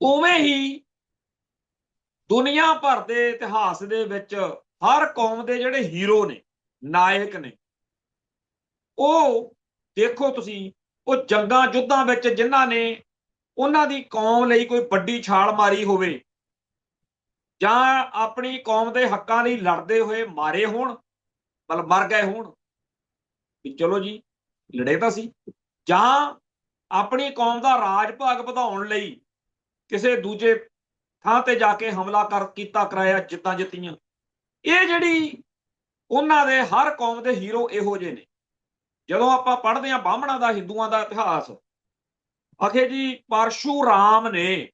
ਉਵੇਂ ਹੀ ਦੁਨੀਆ ਭਰ ਦੇ ਇਤਿਹਾਸ ਦੇ ਵਿੱਚ ਹਰ ਕੌਮ ਦੇ ਜਿਹੜੇ ਹੀਰੋ ਨੇ, ਨਾਇਕ ਨੇ, ਉਹ ਦੇਖੋ ਤੁਸੀਂ, ਉਹ ਜੰਗਾਂ ਯੁੱਧਾਂ ਵਿੱਚ ਜਿਨ੍ਹਾਂ ਨੇ ਉਹਨਾਂ ਦੀ ਕੌਮ ਲਈ ਕੋਈ ਵੱਡੀ ਛਾਲ ਮਾਰੀ ਹੋਵੇ, ਜਾਂ ਆਪਣੀ ਕੌਮ ਦੇ ਹੱਕਾਂ ਲਈ ਲੜਦੇ ਹੋਏ ਮਾਰੇ ਹੋਣ, ਮਤਲਬ ਮਰ ਗਏ ਹੋਣ, ਵੀ ਚਲੋ ਜੀ ਲੜੇ ਤਾਂ ਸੀ, ਜਾਂ ਆਪਣੀ ਕੌਮ ਦਾ ਰਾਜ ਭਾਗ ਵਧਾਉਣ ਲਈ ਕਿਸੇ ਦੂਜੇ ਥਾਂ ਤੇ ਜਾ ਕੇ ਹਮਲਾ ਕੀਤਾ ਕਰਾਇਆ, ਜਿੱਤਾਂ ਜਿੱਤੀਆਂ। ਇਹ ਜਿਹੜੀ ਉਹਨਾਂ ਦੇ ਹਰ ਕੌਮ ਦੇ ਹੀਰੋ ਇਹੋ ਜਿਹੇ ਨੇ। ਜਦੋਂ ਆਪਾਂ ਪੜ੍ਹਦੇ ਹਾਂ ਬਾਹਮਣਾਂ ਦਾ, ਹਿੰਦੂਆਂ ਦਾ ਇਤਿਹਾਸ, ਆਖੇ ਜੀ ਪਰਸ਼ੂਰਾਮ ਨੇ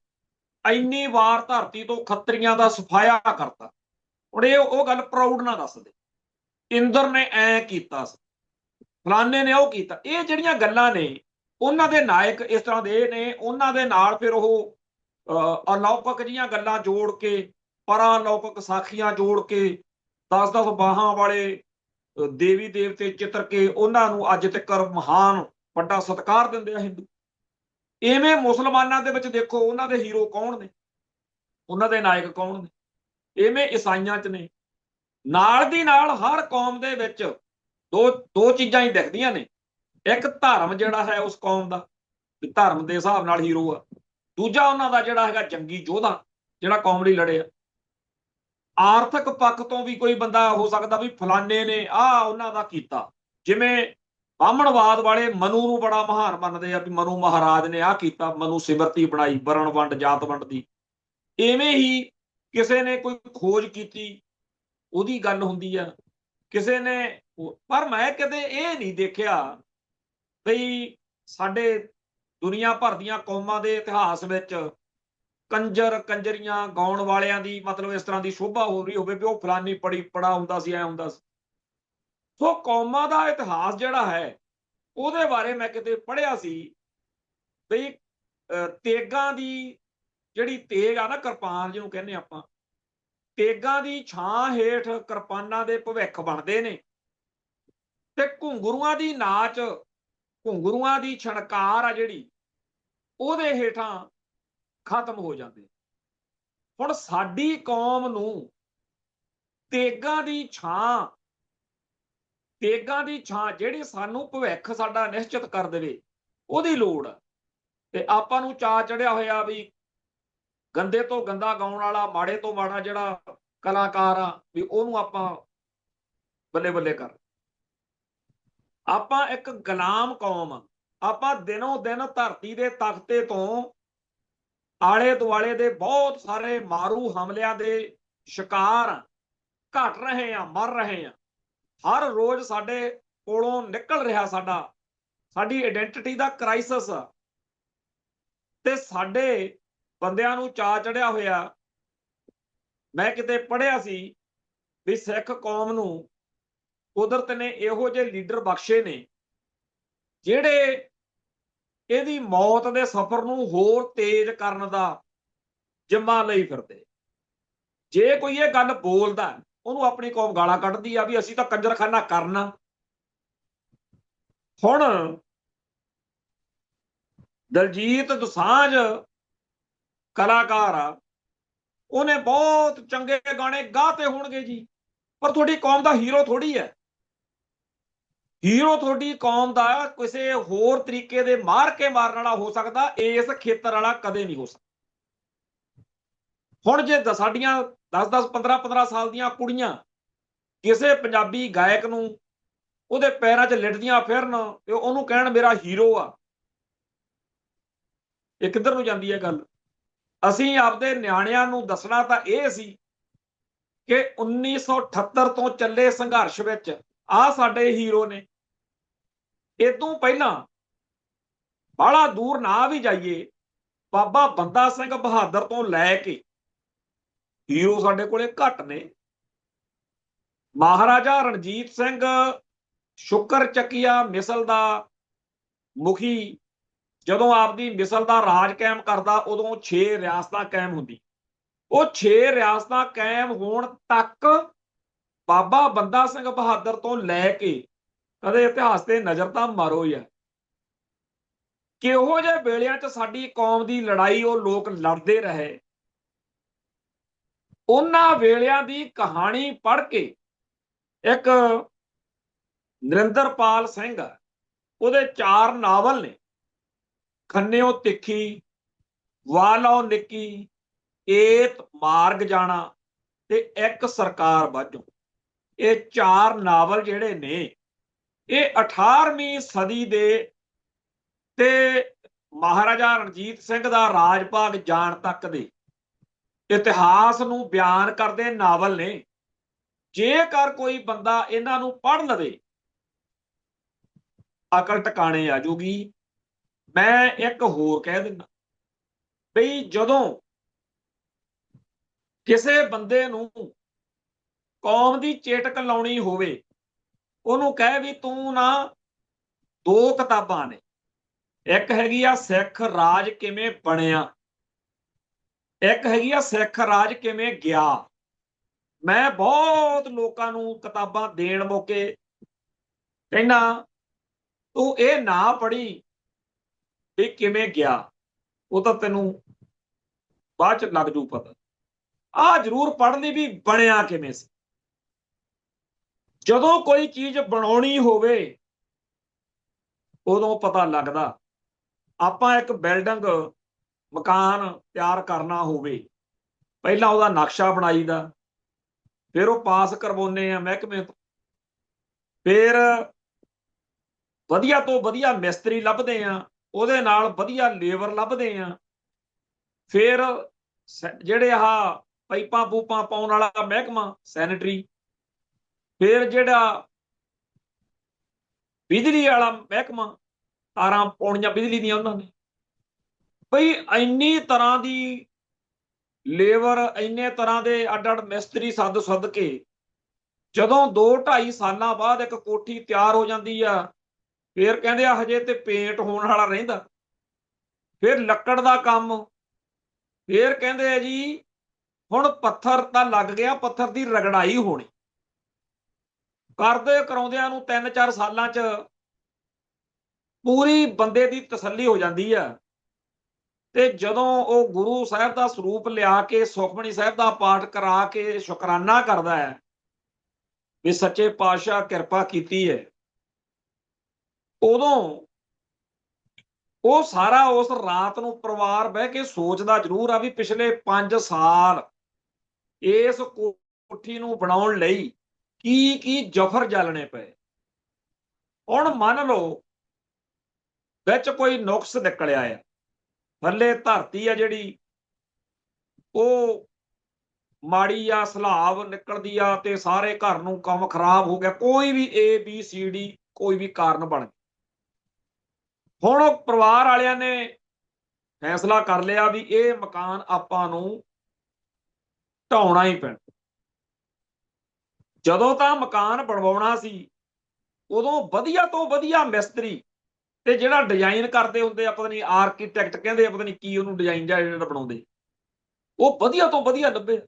ਇੰਨੀ ਵਾਰ ਧਰਤੀ ਤੋਂ ਖੱਤਰੀਆਂ ਦਾ ਸਫਾਇਆ ਕਰਤਾ। ਹੁਣ ਇਹ ਉਹ ਗੱਲ ਪ੍ਰਾਊਡ ਨਾਲ ਦੱਸਦੇ, ਇੰਦਰ ਨੇ ਐ ਕੀਤਾ ਸੀ, ਫਲਾਨੇ ਨੇ ਉਹ ਕੀਤਾ। ਇਹ ਜਿਹੜੀਆਂ ਗੱਲਾਂ ਨੇ, ਉਹਨਾਂ ਦੇ ਨਾਇਕ ਇਸ ਤਰ੍ਹਾਂ ਦੇ ਨੇ, ਉਹਨਾਂ ਦੇ ਨਾਲ ਫਿਰ ਉਹ ਅਲੌਕਿਕ ਜੀਆਂ ਗੱਲਾਂ ਜੋੜ ਕੇ, ਪਰਾਲੌਕਿਕ ਸਾਖੀਆਂ ਜੋੜ ਕੇ, 10-10 ਬਾਹਾਂ ਵਾਲੇ ਦੇਵੀ ਦੇਵਤੇ ਚਿੱਤਰ ਕੇ ਉਹਨਾਂ ਨੂੰ ਅੱਜ ਤੱਕ ਮਹਾਨ ਵੱਡਾ ਸਤਿਕਾਰ ਦਿੰਦੇ ਆ ਹਿੰਦੂ। ਇਵੇਂ ਮੁਸਲਮਾਨਾਂ ਦੇ ਵਿੱਚ ਦੇਖੋ ਉਹਨਾਂ ਦੇ ਹੀਰੋ ਕੌਣ ਨੇ, ਉਹਨਾਂ ਦੇ ਨਾਇਕ ਕੌਣ ਨੇ। ਇਵੇਂ ਈਸਾਈਆਂ 'ਚ ਨੇ। ਨਾਲ ਦੀ ਨਾਲ ਹਰ ਕੌਮ ਦੇ ਵਿੱਚ ਦੋ ਚੀਜ਼ਾਂ ਹੀ ਦਿਖਦੀਆਂ ਨੇ। ਇੱਕ ਧਰਮ ਜਿਹੜਾ ਹੈ ਉਸ ਕੌਮ ਦਾ, ਧਰਮ ਦੇ ਹਿਸਾਬ ਨਾਲ ਹੀਰੋ ਆ। ਦੂਜਾ ਉਹਨਾਂ ਦਾ ਜਿਹੜਾ ਹੈਗਾ ਜੰਗੀ ਯੋਧਾ, ਜਿਹੜਾ ਕੌਮ ਲਈ ਲੜਿਆ। ਆਰਥਿਕ ਪੱਖ ਤੋਂ ਵੀ ਕੋਈ ਬੰਦਾ ਹੋ ਸਕਦਾ ਵੀ ਫਲਾਨੇ ਨੇ ਉਹਨਾਂ ਦਾ ਕੀਤਾ, ਜਿਵੇਂ ਬਾਹਮਣਵਾਦ ਵਾਲੇ ਮਨੂ ਨੂੰ ਬੜਾ ਮਹਾਨ ਮੰਨਦੇ ਆ ਵੀ ਮਨੂ ਮਹਾਰਾਜ ਨੇ ਕੀਤਾ, ਮਨੂ ਸਿਮਰਤੀ ਬਣਾਈ ਵਰਣ ਵੰਡ ਜਾਤ ਵੰਡ ਦੀ। ਇਵੇਂ ਹੀ ਕਿਸੇ ਨੇ ਕੋਈ ਖੋਜ ਕੀਤੀ, ਉਹਦੀ ਗੱਲ ਹੁੰਦੀ ਆ। ਕਿਸੇ ਨੇ, ਪਰ ਮੈਂ ਕਦੇ ਇਹ ਨਹੀਂ ਦੇਖਿਆ ਬਈ ਸਾਡੇ ਦੁਨੀਆ ਭਰ ਦੀਆਂ ਕੌਮਾਂ ਦੇ ਇਤਿਹਾਸ ਵਿੱਚ ਕੰਜਰ ਕੰਜਰੀਆਂ ਗਾਉਣ ਵਾਲਿਆਂ ਦੀ ਮਤਲਬ ਇਸ ਤਰ੍ਹਾਂ ਦੀ ਸ਼ੋਭਾ ਹੋ ਰਹੀ ਹੋਵੇ ਵੀ ਉਹ ਫਲਾਨੀ ਪੜਾ ਹੁੰਦਾ ਸੀ, ਐ ਹੁੰਦਾ ਸੀ। ਸੋ ਕੌਮਾਂ ਦਾ ਇਤਿਹਾਸ ਜਿਹੜਾ ਹੈ, ਉਹਦੇ ਬਾਰੇ ਮੈਂ ਕਿਤੇ ਪੜ੍ਹਿਆ ਸੀ ਬਈ ਤੇਗਾਂ ਦੀ ਜਿਹੜੀ ਤੇਗ ਆ ਨਾ, ਕਿਰਪਾਨ ਜਿਹਨੂੰ ਕਹਿੰਦੇ ਆਪਾਂ, ਤੇਗਾਂ ਦੀ ਛਾਂ ਹੇਠ ਕਿਰਪਾਨਾਂ ਦੇ ਭਵਿੱਖ ਬਣਦੇ ਨੇ, ਤੇ ਘੁੰਗਰੂਆਂ ਦੀ ਨਾਚ, ਘੁੰਗਰੂਆਂ ਦੀ ਛਣਕਾਰ ਆ ਜਿਹੜੀ, ਉਹਦੇ ਹੇਠਾਂ ਖਤਮ ਹੋ ਜਾਂਦੇ। ਹੁਣ ਸਾਡੀ ਕੌਮ ਨੂੰ ਤੇਗਾਂ ਦੀ ਛਾਂ ਜਿਹੜੀ ਸਾਨੂੰ ਭਵਿੱਖ ਸਾਡਾ ਨਿਸ਼ਚਿਤ ਕਰ ਦੇਵੇ, ਉਹਦੀ ਲੋੜ ਆ। ਤੇ ਆਪਾਂ ਨੂੰ ਚਾਅ ਚੜਿਆ ਹੋਇਆ ਵੀ ਗੰਦੇ ਤੋਂ ਗੰਦਾ ਗਾਉਣ ਵਾਲਾ, ਮਾੜੇ ਤੋਂ ਮਾੜਾ ਜਿਹੜਾ ਕਲਾਕਾਰ ਆ, ਵੀ ਉਹਨੂੰ ਆਪਾਂ ਬੱਲੇ ਬੱਲੇ ਕਰ। ਆਪਾਂ ਇੱਕ ਗੁਲਾਮ ਕੌਮ ਆ। ਆਪਾਂ ਦਿਨੋਂ ਦਿਨ ਧਰਤੀ ਦੇ ਤਖਤੇ ਤੋਂ ਆਲੇ ਦੁਆਲੇ ਦੇ ਬਹੁਤ ਸਾਰੇ ਮਾਰੂ ਹਮਲਿਆਂ ਦੇ ਸ਼ਿਕਾਰ ਘਟ ਰਹੇ ਆ, ਮਰ ਰਹੇ ਆ। ਹਰ ਰੋਜ਼ ਸਾਡੇ ਕੋਲੋਂ ਨਿਕਲ ਰਿਹਾ ਸਾਡੀ ਆਇਡੈਂਟੀਟੀ ਦਾ ਕ੍ਰਾਈਸਿਸ ਆ। ਤੇ ਸਾਡੇ ਬੰਦਿਆਂ ਨੂੰ ਚਾਅ ਚੜਿਆ ਹੋਇਆ। ਮੈਂ ਕਿਤੇ ਪੜ੍ਹਿਆ ਸੀ ਵੀ ਸਿੱਖ ਕੌਮ ਨੂੰ ਕੁਦਰਤ ਨੇ ਇਹੋ ਜਿਹੇ ਲੀਡਰ ਬਖਸ਼ੇ ਨੇ, ਜਿਹੜੇ ਇਹਦੀ ਮੌਤ ਦੇ ਸਫ਼ਰ ਨੂੰ ਹੋਰ ਤੇਜ਼ ਕਰਨ ਦਾ ਜਿੰਮਾ ਲਈ ਫਿਰਦੇ। ਜੇ ਕੋਈ ਇਹ ਗੱਲ ਬੋਲਦਾ, ਉਹਨੂੰ ਆਪਣੀ ਕੌਮ ਗਾਲਾਂ ਕੱਢਦੀ ਆ ਵੀ ਅਸੀਂ ਤਾਂ ਕੰਜਰਖਾਨਾ ਕਰਨਾ। ਹੁਣ ਦਲਜੀਤ ਦੋਸਾਂਝ ਕਲਾਕਾਰ ਆ, ਉਹਨੇ ਬਹੁਤ ਚੰਗੇ ਗਾਣੇ ਗਾਤੇ ਹੋਣਗੇ ਜੀ, ਪਰ ਤੁਹਾਡੀ ਕੌਮ ਦਾ ਹੀਰੋ ਥੋੜੀ ਹੈ। ਹੀਰੋ ਤੁਹਾਡੀ ਕੌਮ ਦਾ ਕਿਸੇ ਹੋਰ ਤਰੀਕੇ ਦੇ ਮਾਰ ਕੇ ਮਾਰਨ ਵਾਲਾ ਹੋ ਸਕਦਾ, ਇਸ ਖੇਤਰ ਵਾਲਾ ਕਦੇ ਨਹੀਂ ਹੋ ਸਕਦਾ। ਹੁਣ ਜੇ ਸਾਡੀਆਂ 10-10 15-15 ਸਾਲ ਦੀਆਂ ਕੁੜੀਆਂ ਕਿਸੇ ਪੰਜਾਬੀ ਗਾਇਕ ਨੂੰ ਉਹਦੇ ਪੈਰਾਂ 'ਚ ਲਿਟਦੀਆਂ ਫਿਰਨ ਤੇ ਉਹਨੂੰ ਕਹਿਣ ਮੇਰਾ ਹੀਰੋ ਆ, ਇਹ ਕਿੱਧਰ ਨੂੰ ਜਾਂਦੀ ਹੈ ਗੱਲ। ਅਸੀਂ ਆਪਦੇ ਨਿਆਣਿਆਂ ਨੂੰ ਦੱਸਣਾ ਤਾਂ ਇਹ ਸੀ ਕਿ 1978 ਤੋਂ ਚੱਲੇ ਸੰਘਰਸ਼ ਵਿੱਚ ਆਹ ਸਾਡੇ ਹੀਰੋ ਨੇ। ਇਦੋਂ ਪਹਿਲਾਂ ਬਾਹਲਾ ਦੂਰ ਨਾ ਵੀ ਜਾਈਏ, ਬਾਬਾ ਬੰਦਾ ਸਿੰਘ ਬਹਾਦਰ ਤੋਂ ਲੈ ਕੇ ਹੀਰੋ ਸਾਡੇ ਕੋਲੇ ਘੱਟ ਨੇ। ਮਹਾਰਾਜਾ ਰਣਜੀਤ ਸਿੰਘ ਸ਼ੁਕਰ ਚੱਕੀਆ ਮਿਸਲ ਦਾ ਮੁਖੀ ਜਦੋਂ ਆਪਦੀ ਮਿਸਲ ਦਾ ਰਾਜ ਕਾਇਮ ਕਰਦਾ, ਉਦੋਂ 6 ਰਿਆਸਤਾਂ ਕਾਇਮ ਹੁੰਦੀ। ਉਹ 6 ਰਿਆਸਤਾਂ ਕਾਇਮ ਹੋਣ ਤੱਕ ਬਾਬਾ ਬੰਦਾ ਸਿੰਘ ਬਹਾਦਰ ਤੋਂ ਲੈ ਕੇ ਕਦੇ ਇਤਿਹਾਸ ਤੇ ਨਜ਼ਰ ਤਾਂ ਮਾਰੋ ਯਾਰ, ਕਿਹੋ ਜਿਹੇ ਵੇਲਿਆਂ 'ਚ ਸਾਡੀ ਕੌਮ ਦੀ ਲੜਾਈ ਉਹ ਲੋਕ ਲੜਦੇ ਰਹੇ। ਉਹਨਾਂ ਵੇਲਿਆਂ ਦੀ ਕਹਾਣੀ ਪੜ੍ਹ ਕੇ ਇੱਕ ਨਰਿੰਦਰਪਾਲ ਸਿੰਘ, ਉਹਦੇ 4 ਨਾਵਲ ਨੇ, ਖੰਨਿਓ ਤਿੱਖੀ, ਵਾਲੋ ਨਿੱਕੀ, ਏਤ ਮਾਰਗ ਜਾਣਾ ਤੇ ਇੱਕ ਸਰਕਾਰ ਬਾਝੋਂ। ਇਹ 4 ਨਾਵਲ ਜਿਹੜੇ ਨੇ ਇਹ 18ਵੀਂ ਸਦੀ ਦੇ ਤੇ ਮਹਾਰਾਜਾ ਰਣਜੀਤ ਸਿੰਘ ਦਾ ਰਾਜ ਭਾਗ ਜਾਣ ਤੱਕ ਦੇ ਇਤਿਹਾਸ ਨੂੰ ਬਿਆਨ ਕਰਦੇ ਨਾਵਲ ਨੇ। ਜੇਕਰ ਕੋਈ ਬੰਦਾ ਇਹਨਾਂ ਨੂੰ ਪੜ੍ਹ ਲਵੇ, ਅਕਲ ਟਿਕਾਣੇ ਆ ਜੂਗੀ। ਮੈਂ ਇੱਕ ਹੋਰ ਕਹਿ ਦਿੰਦਾ ਬਈ, ਜਦੋਂ ਕਿਸੇ ਬੰਦੇ ਨੂੰ ਕੌਮ ਦੀ ਚੇਟਕ ਲਾਉਣੀ ਹੋਵੇ, ਉਹਨੂੰ ਕਹਿ ਵੀ ਤੂੰ ਨਾ 2 ਕਿਤਾਬਾਂ ਨੇ, ਇੱਕ ਹੈਗੀ ਆ ਸਿੱਖ ਰਾਜ ਕਿਵੇਂ ਬਣਿਆ, ਇੱਕ ਹੈਗੀ ਆ ਸਿੱਖ ਰਾਜ ਕਿਵੇਂ ਗਿਆ। ਮੈਂ ਬਹੁਤ ਲੋਕਾਂ ਨੂੰ ਕਿਤਾਬਾਂ ਦੇਣ ਮੌਕੇ ਕਹਿੰਦਾ ਤੂੰ ਇਹ ਨਾ ਪੜ੍ਹੀ ਵੀ ਕਿਵੇਂ ਗਿਆ, ਉਹ ਤਾਂ ਤੈਨੂੰ ਬਾਅਦ 'ਚ ਲੱਗ ਜੂ ਪਤਾ। ਆਹ ਜ਼ਰੂਰ ਪੜ੍ਹ ਲਈ ਵੀ ਬਣਿਆ ਕਿਵੇਂ ਸੀ। ਜਦੋਂ ਕੋਈ ਚੀਜ਼ ਬਣਾਉਣੀ ਹੋਵੇ ਉਦੋਂ ਪਤਾ ਲੱਗਦਾ। ਆਪਾਂ ਇੱਕ ਬਿਲਡਿੰਗ, ਮਕਾਨ ਤਿਆਰ ਕਰਨਾ ਹੋਵੇ, ਪਹਿਲਾਂ ਉਹਦਾ ਨਕਸ਼ਾ ਬਣਾਈਦਾ, ਫਿਰ ਉਹ ਪਾਸ ਕਰਵਾਉਂਦੇ ਆ ਮਹਿਕਮੇ ਤੋਂ, ਫਿਰ ਵਧੀਆ ਤੋਂ ਵਧੀਆ ਮਿਸਤਰੀ ਲੱਭਦੇ ਆ, ਉਹਦੇ ਨਾਲ ਵਧੀਆ ਲੇਬਰ ਲੱਭਦੇ ਆ, ਫਿਰ ਜਿਹੜੇ ਆਹ ਪਾਈਪਾਂ ਪੂਪਾਂ ਪਾਉਣ ਵਾਲਾ ਮਹਿਕਮਾ ਸੈਨੇਟਰੀ, ਫਿਰ ਜਿਹੜਾ ਬਿਜਲੀ ਵਾਲਾ ਮਹਿਕਮਾ, ਤਾਰਾਂ ਪਾਉਣੀਆਂ ਬਿਜਲੀ ਦੀਆਂ ਉਹਨਾਂ ਨੇ। ਬਈ ਇੰਨੀ ਤਰ੍ਹਾਂ ਦੀ ਲੇਬਰ, ਇੰਨੇ ਤਰ੍ਹਾਂ ਦੇ ਅੱਡ-ਅੱਡ ਮਿਸਤਰੀ ਸੱਦ ਕੇ ਜਦੋਂ 2-2.5 ਸਾਲਾਂ ਬਾਅਦ ਇੱਕ ਕੋਠੀ ਤਿਆਰ ਹੋ ਜਾਂਦੀ ਆ, ਫਿਰ ਕਹਿੰਦੇ ਆ ਹਜੇ ਤੇ ਪੇਂਟ ਹੋਣ ਵਾਲਾ ਰਹਿੰਦਾ। ਫਿਰ ਲੱਕੜ ਦਾ ਕੰਮ, ਫਿਰ ਕਹਿੰਦੇ ਆ ਜੀ ਹੁਣ ਪੱਥਰ ਤਾਂ ਲੱਗ ਗਿਆ, ਪੱਥਰ ਦੀ ਰਗੜਾਈ ਹੋਣੀ। ਕਰਦੇ ਕਰਾਉਂਦਿਆਂ ਨੂੰ 3-4 ਸਾਲਾਂ 'ਚ ਪੂਰੀ ਬੰਦੇ ਦੀ ਤਸੱਲੀ ਹੋ ਜਾਂਦੀ ਆ। ਤੇ ਜਦੋਂ ਉਹ ਗੁਰੂ ਸਾਹਿਬ ਦਾ ਸਰੂਪ ਲਿਆ ਕੇ ਸੁਖਮਨੀ ਸਾਹਿਬ ਦਾ ਪਾਠ ਕਰਾ ਕੇ ਸ਼ੁਕਰਾਨਾ ਕਰਦਾ ਹੈ ਵੀ ਸੱਚੇ ਪਾਤਸ਼ਾਹ ਕਿਰਪਾ ਕੀਤੀ ਹੈ, ਉਦੋਂ ਉਹ ਸਾਰਾ ਉਸ ਰਾਤ ਨੂੰ ਪਰਿਵਾਰ ਬਹਿ ਕੇ ਸੋਚਦਾ ਜ਼ਰੂਰ ਆ ਵੀ ਪਿਛਲੇ 5 ਸਾਲ ਇਸ ਕੋਠੀ ਨੂੰ ਬਣਾਉਣ ਲਈ ਕੀ ਕੀ ਜਫਰ ਜਲਣੇ ਪਏ। ਹੁਣ ਮੰਨ ਲਓ ਵਿੱਚ ਕੋਈ ਨੁਕਸ ਨਿਕਲਿਆ ਆ, ਥੱਲੇ ਧਰਤੀ ਆ ਜਿਹੜੀ ਉਹ ਮਾੜੀ ਆ, ਸਲਾਬ ਨਿਕਲਦੀ ਆ ਤੇ ਸਾਰੇ ਘਰ ਨੂੰ ਕੰਮ ਖਰਾਬ ਹੋ ਗਿਆ, ਕੋਈ ਵੀ ABCD ਕੋਈ ਵੀ ਕਾਰਨ ਬਣ ਗਿਆ। ਹੁਣ ਉਹ ਪਰਿਵਾਰ ਵਾਲਿਆਂ ਨੇ ਫੈਸਲਾ ਕਰ ਲਿਆ ਵੀ ਇਹ ਮਕਾਨ ਆਪਾਂ ਨੂੰ ਢਾਉਣਾ ਹੀ ਪੈਣਾ। ਜਦੋਂ ਤਾਂ ਮਕਾਨ ਬਣਵਾਉਣਾ ਸੀ, ਉਦੋਂ ਵਧੀਆ ਤੋਂ ਵਧੀਆ ਮਿਸਤਰੀ ਤੇ ਜਿਹੜਾ ਡਿਜ਼ਾਈਨ ਕਰਦੇ ਹੁੰਦੇ ਆ, ਪਤਾ ਨਹੀਂ ਆਰਕੀਟੈਕਟ ਕਹਿੰਦੇ ਆ, ਪਤਾ ਨਹੀਂ ਕੀ ਉਹਨੂੰ ਡਿਜ਼ਾਈਨ ਜਿਹੜਾ ਬਣਾਉਂਦੇ, ਉਹ ਵਧੀਆ ਤੋਂ ਵਧੀਆ ਲੱਭੇ,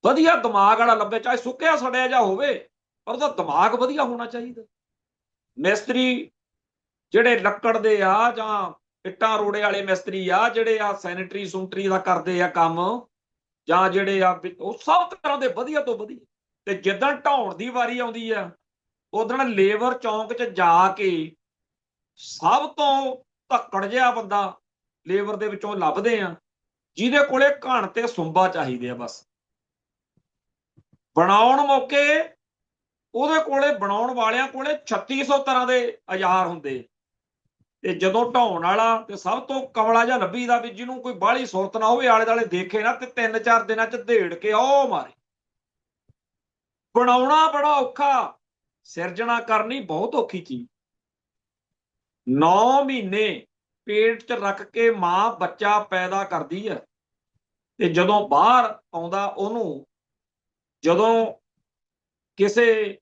ਵਧੀਆ ਦਿਮਾਗ ਵਾਲਾ ਲੱਭੇ, ਚਾਹੇ ਸੁੱਕਿਆ ਸੜਿਆ ਜਾ ਹੋਵੇ ਪਰ ਉਹਦਾ ਦਿਮਾਗ ਵਧੀਆ ਹੋਣਾ ਚਾਹੀਦਾ। ਮਿਸਤਰੀ ਜਿਹੜੇ ਲੱਕੜ ਦੇ ਆ ਜਾਂ ਇੱਟਾਂ ਰੋੜੇ ਵਾਲੇ ਮਿਸਤਰੀ ਆ, ਜਿਹੜੇ ਆ ਸੈਨੇਟਰੀ ਸੂਟਰੀ ਦਾ ਕਰਦੇ ਆ ਕੰਮ, ਜਾਂ ਜਿਹੜੇ ਆ ਉਹ ਸਭ ਤਰ੍ਹਾਂ ਦੇ ਵਧੀਆ ਤੋਂ ਵਧੀਆ। ਤੇ ਜਿੱਦਣ ਢਾਉਣ ਦੀ ਵਾਰੀ ਆਉਂਦੀ ਆ ਉਦਣ ਲੇਬਰ ਚੌਂਕ 'ਚ ਜਾ ਕੇ ਸਭ ਤੋਂ ਧੱਕੜ ਜਿਹਾ ਬੰਦਾ ਲੇਬਰ ਦੇ ਵਿੱਚੋਂ ਲੱਭਦੇ ਆ, ਜਿਹਦੇ ਕੋਲੇ ਘਣ ਤੇ ਸੁੰਬਾ ਚਾਹੀਦੇ ਆ। ਬਸ ਬਣਾਉਣ ਮੌਕੇ ਉਹਦੇ ਕੋਲੇ, ਬਣਾਉਣ ਵਾਲਿਆਂ ਕੋਲੇ 3600 ਤਰ੍ਹਾਂ ਦੇ ਔਜ਼ਾਰ ਹੁੰਦੇ। ਤੇ ਜਦੋਂ ਢਾਉਣ ਵਾਲਾ ਤੇ ਸਭ ਤੋਂ ਕਮਲਾ ਜਿਹਾ ਲੱਭੀਦਾ ਵੀ ਜਿਹਨੂੰ ਕੋਈ ਬਾਹਲੀ ਸੁਰਤ ਨਾ ਹੋਵੇ, ਆਲੇ ਦੁਆਲੇ ਦੇਖੇ ਨਾ, ਤੇ 3-4 ਦਿਨਾਂ 'ਚ ਦੇੜ ਕੇ ਉਹ ਮਾਰੇ। ਬਣਾਉਣਾ ਬੜਾ ਔਖਾ, ਸਿਰਜਣਾ ਕਰਨੀ ਬਹੁਤ ਔਖੀ ਚੀਜ਼। 9 ਮਹੀਨੇ ਪੇਟ 'ਚ ਰੱਖ ਕੇ ਮਾਂ ਬੱਚਾ ਪੈਦਾ ਕਰਦੀ ਹੈ, ਤੇ ਜਦੋਂ ਬਾਹਰ ਆਉਂਦਾ ਉਹਨੂੰ, ਜਦੋਂ ਕਿਸੇ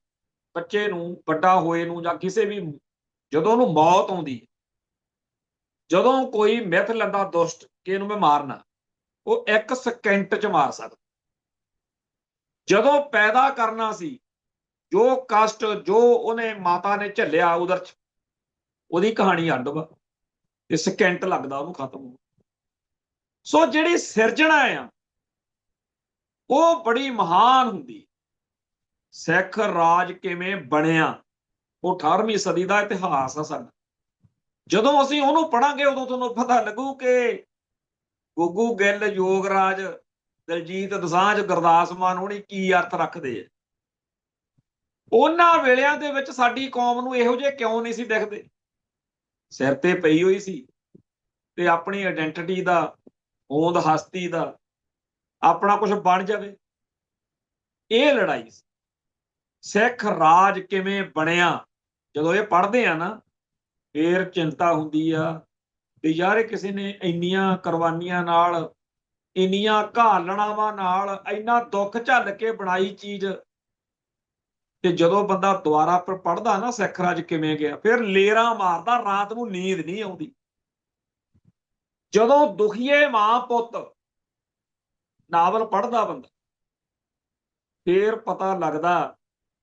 ਬੱਚੇ ਨੂੰ ਵੱਡਾ ਹੋਏ ਨੂੰ ਜਾਂ ਕਿਸੇ ਵੀ, ਜਦੋਂ ਉਹਨੂੰ ਮੌਤ ਆਉਂਦੀ, ਜਦੋਂ ਕੋਈ ਮਿੱਥ ਲੈਂਦਾ ਦੁਸ਼ਟ ਕਿ ਇਹਨੂੰ ਮੈਂ ਮਾਰਨਾ, ਉਹ 1 ਸਕਿੰਟ 'ਚ ਮਾਰ ਸਕਦਾ। ਜਦੋਂ ਪੈਦਾ ਕਰਨਾ ਸੀ, ਜੋ ਕਸ਼ਟ ਜੋ ਉਹਨੇ ਮਾਤਾ ਨੇ ਝੱਲਿਆ ਉਦਰ 'ਚ, ਉਹਦੀ ਕਹਾਣੀ ਅੱਡ ਵਾ, ਤੇ ਸਕਿੰਟ ਲੱਗਦਾ ਉਹਨੂੰ ਖਤਮ ਹੋ। ਸੋ ਜਿਹੜੀ ਸਿਰਜਣਾ ਆ ਉਹ ਬੜੀ ਮਹਾਨ ਹੁੰਦੀ। ਸਿੱਖ ਰਾਜ ਕਿਵੇਂ ਬਣਿਆ, ਉਹ 18ਵੀਂ ਸਦੀ ਦਾ ਇਤਿਹਾਸ ਆ ਸਾਡਾ। ਜਦੋਂ ਅਸੀਂ ਉਹਨੂੰ ਪੜਾਂਗੇ ਉਦੋਂ ਤੁਹਾਨੂੰ ਪਤਾ ਲੱਗੂ ਕਿ ਗੁੱਗੂ ਗਿੱਲ, ਯੋਗਰਾਜ, ਦਲਜੀਤ ਦੋਸਾਂਝ, ਗੁਰਦਾਸ ਮਾਨ ਹੋਣੀ ਕੀ ਅਰਥ ਰੱਖਦੇ ਆ। ਉਹਨਾਂ ਵੇਲਿਆਂ ਦੇ ਵਿੱਚ ਸਾਡੀ ਕੌਮ ਨੂੰ ਇਹੋ ਜਿਹੇ ਕਿਉਂ ਨਹੀਂ ਸੀ ਦਿਖਦੇ। ਸਿਰ ਤੇ ਪਈ ਹੋਈ ਸੀ, ਤੇ ਆਪਣੀ ਆਇਡੈਂਟੀਟੀ ਦਾ, ਹੋਂਦ ਹਸਤੀ ਦਾ, ਆਪਣਾ ਕੁਝ ਬਣ ਜਾਵੇ, ਇਹ ਲੜਾਈ ਸੀ। ਸਿੱਖ ਰਾਜ ਕਿਵੇਂ ਬਣਿਆ, ਜਦੋਂ ਇਹ ਪੜ੍ਹਦੇ ਆ ਨਾ, ਫੇਰ ਚਿੰਤਾ ਹੁੰਦੀ ਆ ਵੀ ਯਾਰ ਕਿਸੇ ਨੇ ਇੰਨੀਆਂ ਕੁਰਬਾਨੀਆਂ ਨਾਲ, ਇੰਨੀਆਂ ਘਾਲਣਾਵਾਂ ਨਾਲ, ਇੰਨਾ ਦੁੱਖ ਝੱਲ ਕੇ ਬਣਾਈ ਚੀਜ਼, ਤੇ ਜਦੋਂ ਬੰਦਾ ਦੁਬਾਰਾ ਪਰ ਪੜ੍ਹਦਾ ਨਾ ਸਿੱਖ ਰਾਜ ਕਿਵੇਂ ਗਿਆ, ਫਿਰ ਲੇਰਾਂ ਮਾਰਦਾ, ਰਾਤ ਨੂੰ ਨੀਂਦ ਨਹੀਂ ਆਉਂਦੀ। ਜਦੋਂ ਦੁਖੀਏ ਮਾਂ ਪੁੱਤ ਨਾਵਲ ਪੜ੍ਹਦਾ ਬੰਦਾ, ਫੇਰ ਪਤਾ ਲੱਗਦਾ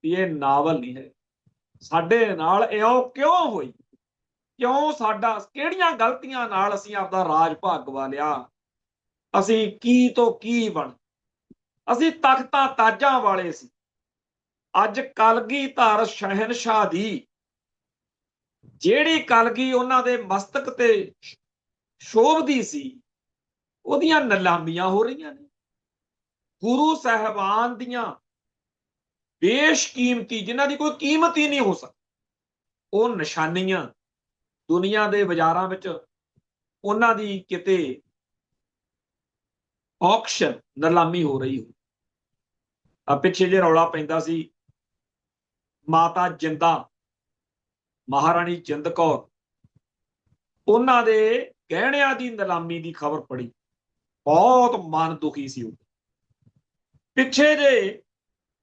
ਵੀ ਇਹ ਨਾਵਲ ਨਹੀਂ ਹੈ। ਸਾਡੇ ਨਾਲ ਇਉਂ ਕਿਉਂ ਹੋਈ, ਕਿਉਂ ਸਾਡਾ, ਕਿਹੜੀਆਂ ਗਲਤੀਆਂ ਨਾਲ ਅਸੀਂ ਆਪਦਾ ਰਾਜ ਭਾਗਵਾ ਲਿਆ, ਅਸੀਂ ਕੀ ਤੋਂ ਕੀ ਬਣ, ਅਸੀਂ ਤਖਤਾਂ ਤਾਜਾਂ ਵਾਲੇ ਸੀ। ਅੱਜ ਕਲਗੀਧਰ ਸ਼ਹਿਨਸ਼ਾਹ ਦੀ, ਜਿਹੜੀ ਕਲਗੀ ਉਹਨਾਂ ਦੇ ਮਸਤਕ ਤੇ ਸ਼ੋਭਦੀ ਸੀ, ਉਹਦੀਆਂ ਨਿਲਾਮੀਆਂ ਹੋ ਰਹੀਆਂ ਨੇ। ਗੁਰੂ ਸਾਹਿਬਾਨ ਦੀਆਂ ਬੇਸ਼ਕੀਮਤੀ, ਜਿਨ੍ਹਾਂ ਦੀ ਕੋਈ ਕੀਮਤ ਹੀ ਨਹੀਂ ਹੋ ਸਕਦੀ, ਉਹ ਨਿਸ਼ਾਨੀਆਂ ਦੁਨੀਆ ਦੇ ਬਾਜ਼ਾਰਾਂ ਵਿੱਚ ਉਹਨਾਂ ਦੀ ਕਿਤੇ ਔਕਸ਼ਨ, ਨਿਲਾਮੀ ਹੋ ਰਹੀ ਹੋ। ਆ ਪਿੱਛੇ ਜੇ ਰੌਲਾ ਪੈਂਦਾ ਸੀ, ਮਾਤਾ ਜਿੰਦਾ, ਮਹਾਰਾਣੀ ਜਿੰਦ ਕੌਰ, ਉਹਨਾਂ ਦੇ ਗਹਿਣਿਆਂ ਦੀ ਨਿਲਾਮੀ ਦੀ ਖਬਰ ਪੜੀ, ਬਹੁਤ ਮਨ ਦੁਖੀ ਸੀ ਉਹ। ਪਿੱਛੇ ਜੇ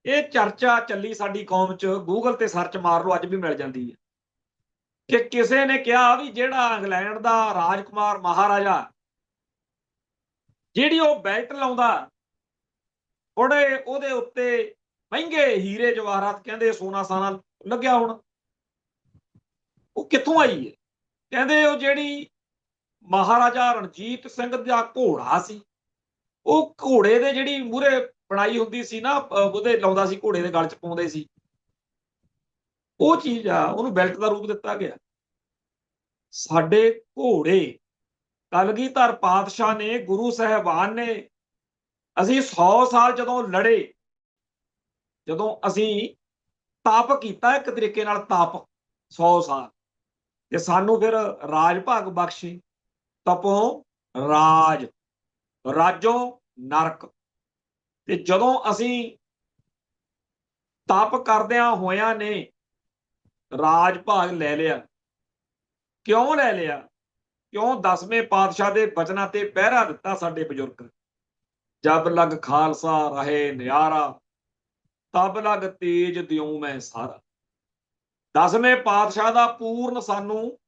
ਇਹ ਚਰਚਾ ਚੱਲੀ ਸਾਡੀ ਕੌਮ 'ਚ, ਗੂਗਲ ਤੇ ਸਰਚ ਮਾਰ ਲਓ, ਅੱਜ ਵੀ ਮਿਲ ਜਾਂਦੀ ਹੈ, ਕਿ ਕਿਸੇ ਨੇ ਕਿਹਾ ਵੀ ਜਿਹੜਾ ਇੰਗਲੈਂਡ ਦਾ ਰਾਜਕੁਮਾਰ ਮਹਾਰਾਜਾ, ਜਿਹੜੀ ਉਹ ਬੈਲਟ ਲਾਉਂਦਾ, ਬੜੇ ਉਹਦੇ ਉੱਤੇ ਮਹਿੰਗੇ ਹੀਰੇ ਜਵਾਹਰਾਤ, ਕਹਿੰਦੇ ਸੋਨਾ ਸਾਨਾ ਲੱਗਿਆ ਹੋਣਾ, ਉਹ ਕਿੱਥੋਂ ਆਈ ਹੈ? ਕਹਿੰਦੇ ਉਹ ਜਿਹੜੀ ਮਹਾਰਾਜਾ ਰਣਜੀਤ ਸਿੰਘ ਦਾ ਘੋੜਾ ਸੀ, ਉਹ ਘੋੜੇ ਦੇ ਜਿਹੜੀ ਮੂਹਰੇ ਬਣਾਈ ਹੁੰਦੀ ਸੀ ਨਾ, ਉਹਦੇ ਲਾਉਂਦਾ ਸੀ, ਘੋੜੇ ਦੇ ਗਲ 'ਚ ਪਾਉਂਦੇ ਸੀ, ਉਹ ਚੀਜ਼ ਆ, ਉਹਨੂੰ ਬੈਲਟ ਦਾ ਰੂਪ ਦਿੱਤਾ ਗਿਆ। ਸਾਡੇ ਘੋੜੇ ਕਲਗੀਧਰ ਪਾਤਸ਼ਾਹ ਨੇ, ਗੁਰੂ ਸਾਹਿਬਾਨ ਨੇ, ਅਸੀਂ 100 ਸਾਲ ਜਦੋਂ ਲੜੇ, ਜਦੋਂ ਅਸੀਂ ਤਪ ਕੀਤਾ ਇੱਕ ਤਰੀਕੇ ਨਾਲ, ਤਪ 100 ਸਾਲ, ਤੇ ਸਾਨੂੰ ਫਿਰ ਰਾਜ ਭਾਗ ਬਖਸ਼ੇ। ਤਪੋਂ ਰਾਜ, ਰਾਜੋਂ ਨਰਕ। ਤੇ ਜਦੋਂ ਅਸੀਂ ਤਪ ਕਰਦਿਆਂ ਹੋਇਆਂ ਨੇ ਰਾਜ ਭਾਗ ਲੈ ਲਿਆ, ਕਿਉਂ ਲੈ ਲਿਆ? ਕਿਉਂ 10ਵੇਂ ਪਾਤਸ਼ਾਹ ਦੇ ਬਚਨਾਂ ਤੇ ਪਹਿਰਾ ਦਿੱਤਾ ਸਾਡੇ ਬਜ਼ੁਰਗ, ਜਬ ਲਗ ਖਾਲਸਾ ਰਹੇ ਨਿਆਰਾ, ਤਬ ਲਗ ਤੇਜ ਦਿਉ ਮੈਂ ਸਾਰਾ। 10ਵੇਂ ਪਾਤਸ਼ਾਹ ਦਾ ਪੂਰਨ ਸਾਨੂੰ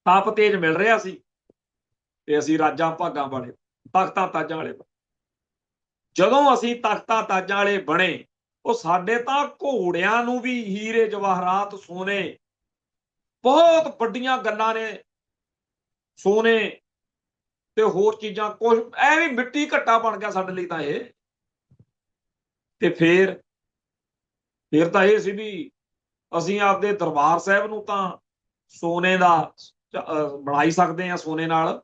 ਤਪ ਤੇਜ ਮਿਲ ਰਿਹਾ ਸੀ, ਤੇ ਅਸੀਂ ਰਾਜਾਂ ਭਾਗਾਂ ਵਾਲੇ, ਤਖਤਾਂ ਤਾਜਾਂ ਵਾਲੇ। ਜਦੋਂ ਅਸੀਂ ਤਖਤਾਂ ਤਾਜਾਂ ਵਾਲੇ ਬਣੇ, ਉਹ ਸਾਡੇ ਤਾਂ ਘੋੜਿਆਂ ਨੂੰ ਵੀ ਹੀਰੇ ਜਵਾਹਰਾਤ, ਸੋਨੇ, ਬਹੁਤ ਵੱਡੀਆਂ ਗੱਲਾਂ ਨੇ, ਸੋਨੇ ਤੇ ਹੋਰ ਚੀਜ਼ਾਂ ਕੁਝ ਐ ਵੀ ਮਿੱਟੀ ਘੱਟਾ ਬਣ ਗਿਆ ਸਾਡੇ ਲਈ ਤਾਂ ਇਹ। ਤੇ ਫੇਰ ਤਾਂ ਇਹ ਸੀ ਵੀ ਅਸੀਂ ਆਪਦੇ ਦਰਬਾਰ ਸਾਹਿਬ ਨੂੰ ਤਾਂ ਸੋਨੇ ਦਾ ਬਣਾਈ ਸਕਦੇ ਆ, ਸੋਨੇ ਨਾਲ।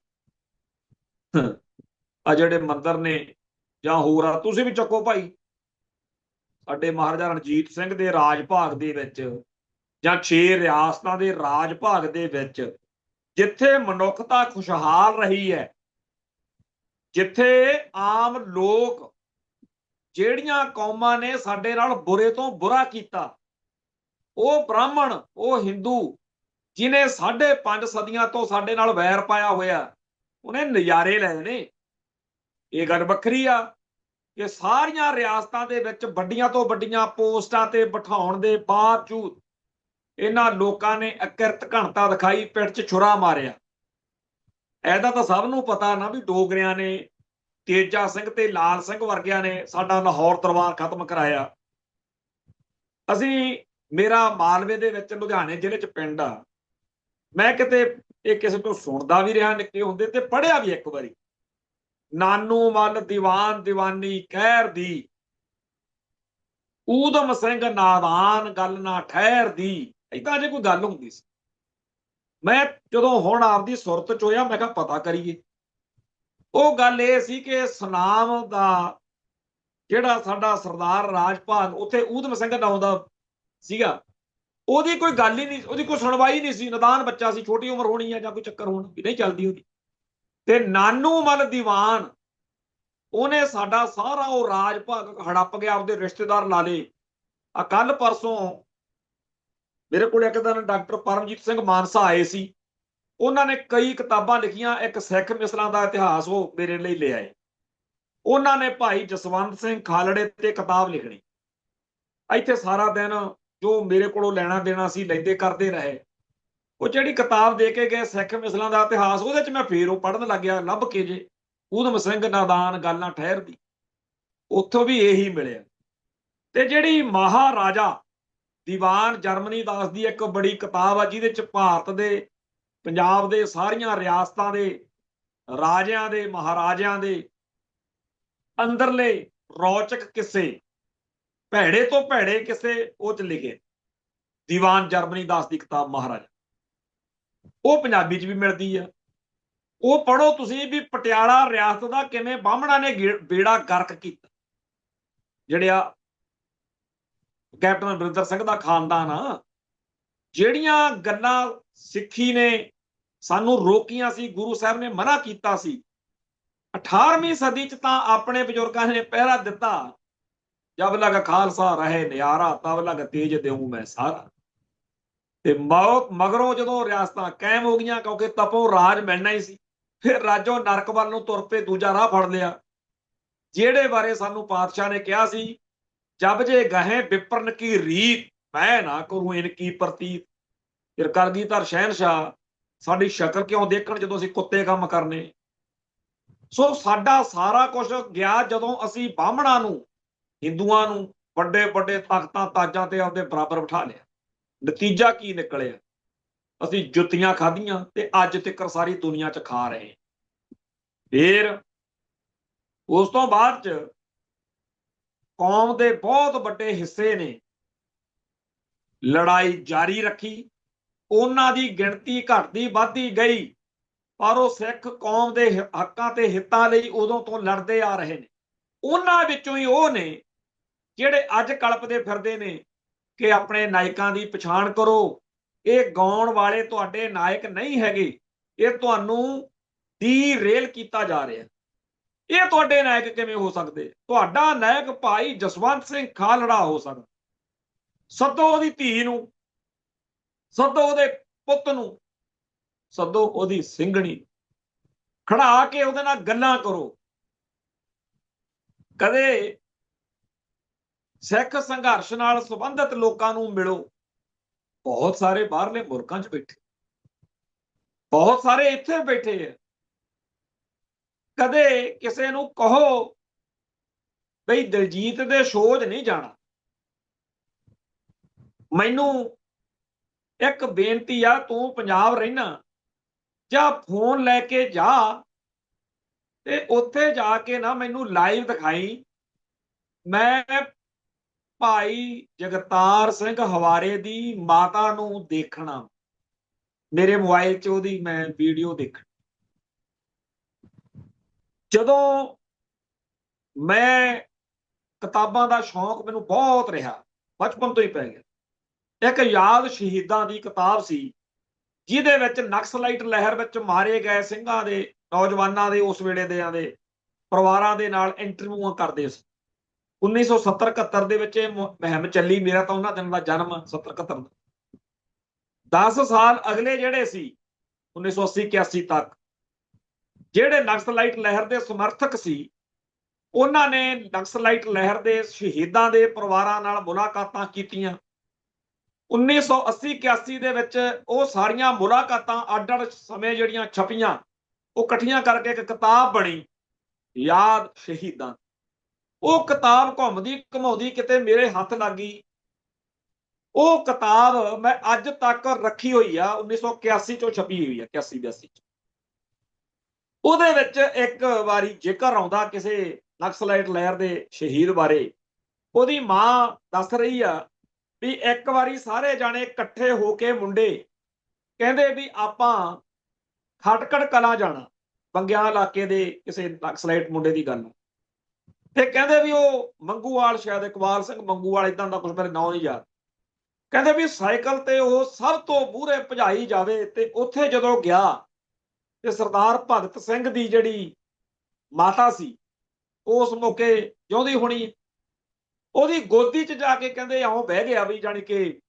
ਆ ਜਿਹੜੇ ਮੰਦਰ ਨੇ ਜਾਂ ਹੋਰ ਆ, ਤੁਸੀਂ ਵੀ ਚੱਕੋ ਭਾਈ। ਸਾਡੇ ਮਹਾਰਾਜਾ ਰਣਜੀਤ ਸਿੰਘ ਦੇ ਰਾਜ ਭਾਗ ਦੇ ਵਿੱਚ ਜਾਂ 6 ਰਿਆਸਤਾਂ ਦੇ ਰਾਜ ਭਾਗ ਦੇ ਵਿੱਚ ਜਿੱਥੇ ਮਨੁੱਖਤਾ ਖੁਸ਼ਹਾਲ ਰਹੀ ਹੈ, ਜਿੱਥੇ ਆਮ ਲੋਕ, ਜਿਹੜੀਆਂ ਕੌਮਾਂ ਨੇ ਸਾਡੇ ਨਾਲ ਬੁਰੇ ਤੋਂ ਬੁਰਾ ਕੀਤਾ, ਉਹ ਬ੍ਰਾਹਮਣ, ਉਹ ਹਿੰਦੂ, ਜਿਨੇ 5.5 ਸਦੀਆਂ ਤੋਂ ਸਾਡੇ ਨਾਲ ਵੈਰ ਪਾਇਆ ਹੋਇਆ, ਉਹਨੇ ਨਜ਼ਾਰੇ ਲਏ ਨੇ। ਇਹ ਗੱਲ ਵੱਖਰੀ ਆ ਕਿ ਸਾਰੀਆਂ ਰਿਆਸਤਾਂ ਦੇ ਵਿੱਚ ਵੱਡੀਆਂ ਤੋਂ ਵੱਡੀਆਂ ਪੋਸਟਾਂ ਤੇ ਬਿਠਾਉਣ ਦੇ ਬਾਵਜੂਦ ਇਹਨਾਂ ਲੋਕਾਂ ਨੇ ਅਕਿਰਤ ਘਣਤਾ ਦਿਖਾਈ, ਪਿੱਠ 'ਚ ਛੁਰਾ ਮਾਰਿਆ। ਇਹਦਾ ਤਾਂ ਸਭ ਨੂੰ ਪਤਾ ਨਾ ਵੀ ਡੋਗਰਿਆਂ ਨੇ, ਤੇਜਾ ਸਿੰਘ ਤੇ ਲਾਲ ਸਿੰਘ ਵਰਗਿਆਂ ਨੇ ਸਾਡਾ ਲਾਹੌਰ ਦਰਬਾਰ ਖਤਮ ਕਰਾਇਆ। ਅਸੀਂ, ਮੇਰਾ ਮਾਲਵੇ ਦੇ ਵਿੱਚ ਲੁਧਿਆਣੇ ਜ਼ਿਲ੍ਹੇ 'ਚ ਪਿੰਡ ਆ, ਮੈਂ ਕਿਤੇ ਇਹ ਕਿਸੇ ਤੋਂ ਸੁਣਦਾ ਵੀ ਰਿਹਾ ਨਿੱਕੇ ਹੁੰਦੇ ਤੇ ਪੜ੍ਹਿਆ ਵੀ ਇੱਕ ਵਾਰੀ, ਨਾਨੂ ਮੱਲ ਦੀਵਾਨ ਦੀਵਾਨੀ ਕਹਿਰ ਦੀ, ਊਧਮ ਸਿੰਘ ਨਾਦਾਨ ਗੱਲ ਨਾ ਠਹਿਰ ਦੀ। ਏਦਾਂ ਜੇ ਕੋਈ ਗੱਲ ਹੁੰਦੀ ਸੀ। ਮੈਂ ਜਦੋਂ ਹੁਣ ਆਪਦੀ ਸੁਰਤ 'ਚ ਹੋਇਆ, ਮੈਂ ਕਿਹਾ ਪਤਾ ਕਰੀਏ। ਉਹ ਗੱਲ ਇਹ ਸੀ ਕਿ ਸੁਨਾਮ ਦਾ ਜਿਹੜਾ ਸਾਡਾ ਸਰਦਾਰ ਰਾਜ ਭਾਗ, ਉੱਥੇ ਊਧਮ ਸਿੰਘ ਨਾਂ ਦਾ ਸੀਗਾ, ਉਹਦੀ ਕੋਈ ਗੱਲ ਹੀ ਨਹੀਂ, ਉਹਦੀ ਕੋਈ ਸੁਣਵਾਈ ਨਹੀਂ ਸੀ। ਨਦਾਨ ਬੱਚਾ ਸੀ, ਛੋਟੀ ਉਮਰ ਹੋਣੀ ਆ ਜਾਂ ਕੋਈ ਚੱਕਰ ਹੋਣਾ, ਵੀ ਨਹੀਂ ਚੱਲਦੀ ਉਹਦੀ। ਤੇ ਨਾਨੂ ਮੱਲ ਦੀਵਾਨ, ਉਹਨੇ ਸਾਡਾ ਸਾਰਾ ਉਹ ਰਾਜ ਭਾਗ ਹੜੱਪ ਗਿਆ, ਆਪਦੇ ਰਿਸ਼ਤੇਦਾਰ ਲਾ ਲਏ। ਆ ਕੱਲ ਪਰਸੋਂ ਮੇਰੇ ਕੋਲ ਇੱਕ ਦਿਨ ਡਾਕਟਰ ਪਰਮਜੀਤ ਸਿੰਘ ਮਾਨਸਾ ਆਏ ਸੀ, ਉਹਨਾਂ ਨੇ ਕਈ ਕਿਤਾਬਾਂ ਲਿਖੀਆਂ, ਇੱਕ ਸਿੱਖ ਮਿਸਲਾਂ ਦਾ ਇਤਿਹਾਸ ਉਹ ਮੇਰੇ ਲਈ ਲੈ ਆਏ। ਉਹਨਾਂ ਨੇ ਭਾਈ ਜਸਵੰਤ ਸਿੰਘ ਖਾਲੜੇ ਤੇ ਕਿਤਾਬ ਲਿਖਣੀ, ਇੱਥੇ ਸਾਰਾ ਦਿਨ ਜੋ ਮੇਰੇ ਕੋਲੋਂ ਲੈਣਾ ਦੇਣਾ ਸੀ ਲੈਂਦੇ ਕਰਦੇ ਰਹੇ। ਉਹ ਜਿਹੜੀ ਕਿਤਾਬ ਦੇ ਕੇ ਗਏ ਸਿੱਖ ਮਿਸਲਾਂ ਦਾ ਇਤਿਹਾਸ, ਉਹਦੇ 'ਚ ਮੈਂ ਫੇਰ ਉਹ ਪੜ੍ਹਨ ਲੱਗਿਆ, ਲੱਭ ਕੇ ਜੇ ਊਧਮ ਸਿੰਘ ਨਾਦਾਨ ਗੱਲ ਨਾ ਠਹਿਰਦੀ, ਉੱਥੋਂ ਵੀ ਇਹੀ ਮਿਲਿਆ। ਤੇ ਜਿਹੜੀ ਮਹਾਰਾਜਾ ਦੀਵਾਨ ਜਰਮਨੀ ਦਾਸ ਦੀ ਇੱਕ ਬੜੀ ਕਿਤਾਬ ਆ, ਜਿਹਦੇ 'ਚ ਭਾਰਤ ਦੇ, ਪੰਜਾਬ ਦੇ ਸਾਰੀਆਂ ਰਿਆਸਤਾਂ ਦੇ ਰਾਜਿਆਂ ਦੇ, ਮਹਾਰਾਜਿਆਂ ਦੇ ਅੰਦਰਲੇ ਰੌਚਕ ਕਿੱਸੇ, ਭੈੜੇ ਤੋਂ ਭੈੜੇ ਕਿੱਸੇ ਉਹ 'ਚ ਲਿਖੇ। ਦੀਵਾਨ ਜਰਮਨੀ ਦਾਸ ਦੀ ਕਿਤਾਬ ਮਹਾਰਾਜਾ, ਉਹ ਪੰਜਾਬੀ 'ਚ ਵੀ ਮਿਲਦੀ ਆ। ਉਹ ਪੜ੍ਹੋ ਤੁਸੀਂ ਵੀ ਪਟਿਆਲਾ ਰਿਆਸਤ ਦਾ ਕਿਵੇਂ ਬਾਹਮਣਾ ਨੇ ਬੇੜਾ ਗਰਕ ਕੀਤਾ। ਜਿਹੜਿਆ ਕੈਪਟਨ ਅਮਰਿੰਦਰ ਸਿੰਘ ਦਾ ਖਾਨਦਾਨ ਆ, ਜਿਹੜੀਆਂ ਗੱਲਾਂ ਸਿੱਖੀ ਨੇ ਸਾਨੂੰ ਰੋਕੀਆਂ ਸੀ, ਗੁਰੂ ਸਾਹਿਬ ਨੇ ਮਨਾ ਕੀਤਾ ਸੀ, 18ਵੀਂ ਸਦੀ 'ਚ ਤਾਂ ਆਪਣੇ ਬਜ਼ੁਰਗਾਂ ਨੇ ਪਹਿਰਾ ਦਿੱਤਾ। ਜਬ ਲਗ ਖਾਲਸਾ ਰਹੇ ਨਿਆਰਾ, ਤਬ ਲਗ ਤੇਜ ਦੇਉ ਮੈਂ ਸਾਰਾ। ਤੇ ਮੌਤ ਮਗਰੋਂ ਜਦੋਂ ਰਿਆਸਤਾਂ ਕਾਇਮ ਹੋ ਗਈਆਂ, ਕਿਉਂਕਿ ਤਪੋਂ ਰਾਜ ਮਿਲਣਾ ਹੀ ਸੀ, ਫਿਰ ਰਾਜੋਂ ਨਰਕ ਵੱਲ ਨੂੰ ਤੁਰ ਪਏ, ਦੂਜਾ ਰਾਹ ਫੜ ਲਿਆ। ਜਿਹੜੇ ਬਾਰੇ ਸਾਨੂੰ ਪਾਤਸ਼ਾਹ ਨੇ ਕਿਹਾ ਸੀ, ਜਬ ਜੇ ਗਹੇ ਵਿਪਰਨ ਕੀ ਰੀਤ, ਮੈਂ ਨਾ ਕਰੂੰ ਇਨਕੀ ਪ੍ਰਤੀਤ। ਫਿਰ ਕਲਗੀਧਰ ਸ਼ਹਿਨਸ਼ਾਹ ਸਾਡੀ ਸ਼ਕਲ ਕਿਉਂ ਦੇਖਣ ਜਦੋਂ ਅਸੀਂ ਕੁੱਤੇ ਕੰਮ ਕਰਨੇ। ਸੋ ਸਾਡਾ ਸਾਰਾ ਕੁਝ ਗਿਆ ਜਦੋਂ ਅਸੀਂ ਬਾਹਮਣਾਂ ਨੂੰ, ਹਿੰਦੂਆਂ ਨੂੰ ਵੱਡੇ ਵੱਡੇ ਤਖਤਾਂ ਤਾਜਾਂ ਤੇ ਆਪਦੇ ਬਰਾਬਰ ਬਿਠਾ ਲਿਆ। ਨਤੀਜਾ ਕੀ ਨਿਕਲਿਆ? ਅਸੀਂ ਜੁੱਤੀਆਂ ਖਾਧੀਆਂ ਤੇ ਅੱਜ ਤੱਕ ਸਾਰੀ ਦੁਨੀਆ 'ਚ ਖਾ ਰਹੇ। ਫਿਰ ਉਸ ਤੋਂ ਬਾਅਦ 'ਚ ਕੌਮ ਦੇ ਬਹੁਤ ਵੱਡੇ ਹਿੱਸੇ ਨੇ ਲੜਾਈ ਜਾਰੀ ਰੱਖੀ। ਉਹਨਾਂ ਦੀ ਗਿਣਤੀ ਘਟਦੀ ਵੱਧਦੀ ਗਈ, ਪਰ ਉਹ ਸਿੱਖ ਕੌਮ ਦੇ ਹੱਕਾਂ ਤੇ ਹਿੱਤਾਂ ਲਈ ਉਦੋਂ ਤੋਂ ਲੜਦੇ ਆ ਰਹੇ ਨੇ। ਉਹਨਾਂ ਵਿੱਚੋਂ ਹੀ ਉਹ ਨੇ ਜਿਹੜੇ ਅੱਜ ਕਲਪਦੇ ਫਿਰਦੇ ਨੇ ਕਿ ਆਪਣੇ ਨਾਇਕਾਂ ਦੀ ਪਛਾਣ ਕਰੋ, ਇਹ ਗਾਉਣ ਵਾਲੇ ਤੁਹਾਡੇ ਨਾਇਕ ਨਹੀਂ ਹੈਗੇ, ਇਹ ਤੁਹਾਨੂੰ ਡੀਰੇਲ ਕੀਤਾ ਜਾ ਰਿਹਾ। ਇਹ ਤੁਹਾਡੇ ਨਾਇਕ ਕਿਵੇਂ ਹੋ ਸਕਦੇ? ਤੁਹਾਡਾ ਨਾਇਕ ਭਾਈ ਜਸਵੰਤ ਸਿੰਘ ਖਾਲੜਾ ਹੋ ਸਕਦਾ। ਸੱਦੋ ਉਹਦੀ ਧੀ ਨੂੰ, ਸੱਦੋ ਉਹਦੇ ਪੁੱਤ ਨੂੰ, ਸੱਦੋ ਉਹਦੀ ਸਿੰਘਣੀ, ਖੜਾ ਕੇ ਉਹਦੇ ਨਾਲ ਗੱਲਾਂ ਕਰੋ। ਕਦੇ ਸਿੱਖ ਸੰਘਰਸ਼ ਨਾਲ ਸੰਬੰਧਿਤ ਲੋਕਾਂ ਨੂੰ ਮਿਲੋ। ਬਹੁਤ ਸਾਰੇ ਬਾਹਰਲੇ ਮੁਲਕਾਂ 'ਚ ਬੈਠੇ, ਬਹੁਤ ਸਾਰੇ ਇੱਥੇ ਬੈਠੇ ਆ। ਕਦੇ ਕਿਸੇ ਨੂੰ ਕਹੋ ਬਈ ਦਿਲਜੀਤ ਦੇ ਸ਼ੋਅ 'ਚ ਨਹੀਂ ਜਾਣਾ। ਮੈਨੂੰ ਇੱਕ ਬੇਨਤੀ ਆ, ਤੂੰ ਪੰਜਾਬ ਰਹਿਣਾ, ਜਾਂ ਫੋਨ ਲੈ ਕੇ ਜਾ ਤੇ ਉੱਥੇ ਜਾ ਕੇ ਨਾ ਮੈਨੂੰ ਲਾਈਵ ਦਿਖਾਈ, ਮੈਂ ਭਾਈ ਜਗਤਾਰ ਸਿੰਘ ਹਵਾਰੇ ਦੀ ਮਾਤਾ ਨੂੰ ਦੇਖਣਾ, ਮੇਰੇ ਮੋਬਾਈਲ 'ਚ ਉਹਦੀ ਮੈਂ ਵੀਡੀਓ ਦੇਖੀ। ਜਦੋਂ ਮੈਂ ਕਿਤਾਬਾਂ ਦਾ ਸ਼ੌਂਕ ਮੈਨੂੰ ਬਹੁਤ ਰਿਹਾ, ਬਚਪਨ ਤੋਂ ਹੀ ਪੈ ਗਿਆ। ਇੱਕ ਯਾਦ ਸ਼ਹੀਦਾਂ ਦੀ ਕਿਤਾਬ ਸੀ, ਜਿਹਦੇ ਵਿੱਚ ਨਕਸਲਾਈਟ ਲਹਿਰ ਵਿੱਚ ਮਾਰੇ ਗਏ ਸਿੰਘਾਂ ਦੇ, ਨੌਜਵਾਨਾਂ ਦੇ, ਉਸ ਵੇਲੇ ਦੇ ਪਰਿਵਾਰਾਂ ਦੇ ਨਾਲ ਇੰਟਰਵਿਊਆਂ ਕਰਦੇ ਸੀ। 1970-71 ਦੇ ਵਿੱਚ ਇਹ ਮੁਹਿੰਮ ਚੱਲੀ। ਮੇਰਾ ਤਾਂ ਉਹਨਾਂ ਦਿਨ ਦਾ ਜਨਮ 70-71 ਦਾ। 10 ਸਾਲ ਅਗਲੇ ਜਿਹੜੇ ਸੀ 1980-81 ਤੱਕ, ਜਿਹੜੇ ਨਕਸਲਾਈਟ ਲਹਿਰ ਦੇ ਸਮਰਥਕ ਸੀ, ਉਹਨਾਂ ਨੇ ਨਕਸਲਾਈਟ ਲਹਿਰ ਦੇ ਸ਼ਹੀਦਾਂ ਦੇ ਪਰਿਵਾਰਾਂ ਨਾਲ ਮੁਲਾਕਾਤਾਂ ਕੀਤੀਆਂ। 1980-81 ਦੇ ਵਿੱਚ ਉਹ ਸਾਰੀਆਂ ਮੁਲਾਕਾਤਾਂ ਅੱਡ-ਅੱਡ ਸਮੇਂ ਜਿਹੜੀਆਂ ਛਪੀਆਂ, ਉਹ ਇਕੱਠੀਆਂ ਕਰਕੇ ਇੱਕ ਕਿਤਾਬ ਬਣੀ, ਯਾਦ ਸ਼ਹੀਦਾਂ। ਉਹ ਕਿਤਾਬ ਘੁੰਮਦੀ ਘੁਮਾਉਂਦੀ ਕਿਤੇ ਮੇਰੇ ਹੱਥ ਲੱਗ ਗਈ। ਉਹ ਕਿਤਾਬ ਮੈਂ ਅੱਜ ਤੱਕ ਰੱਖੀ ਹੋਈ ਆ, 1981 ਚੋਂ ਛਪੀ ਹੋਈ ਆ, 81-82 ਚ। ਉਹਦੇ ਵਿੱਚ ਇੱਕ ਵਾਰੀ ਜ਼ਿਕਰ ਆਉਂਦਾ ਕਿਸੇ ਨਕਸਲਾਈਟ ਲਹਿਰ ਦੇ ਸ਼ਹੀਦ ਬਾਰੇ। ਉਹਦੀ ਮਾਂ ਦੱਸ ਰਹੀ ਆ ਵੀ ਇੱਕ ਵਾਰੀ ਸਾਰੇ ਜਾਣੇ ਇਕੱਠੇ ਹੋ ਕੇ ਮੁੰਡੇ ਕਹਿੰਦੇ ਵੀ ਆਪਾਂ ਖਟਕੜ ਕਲਾਂ ਜਾਣਾ, ਬੰਗਿਆ ਇਲਾਕੇ ਦੇ ਕਿਸੇ ਨਕਸਲਾਈਟ ਮੁੰਡੇ ਦੀ ਗੱਲ। ਤੇ ਕਹਿੰਦੇ ਵੀ ਉਹ ਮੰਗੂਵਾਲ, ਸ਼ਾਇਦ ਇਕਬਾਲ ਸਿੰਘ ਮੰਗੂਵਾਲ, ਇਦਾਂ ਦਾ ਕੁਝ, ਮੇਰੇ ਨਾਂ ਨਹੀਂ ਯਾਦ। ਕਹਿੰਦੇ ਵੀ ਸਾਈਕਲ ਤੇ ਉਹ ਸਭ ਤੋਂ ਮੂਹਰੇ ਭਜਾਈ ਜਾਵੇ। ਤੇ ਉੱਥੇ ਜਦੋਂ ਗਿਆ ਤੇ ਸਰਦਾਰ ਭਗਤ ਸਿੰਘ ਦੀ ਜਿਹੜੀ ਮਾਤਾ ਸੀ, ਉਸ ਮੌਕੇ ਜਿਉਂਦੀ ਹੋਣੀ, ਉਹਦੀ ਗੋਦੀ 'ਚ ਜਾ ਕੇ ਕਹਿੰਦੇ ਇਉਂ ਬਹਿ ਗਿਆ ਵੀ ਜਾਣੀ ਕਿ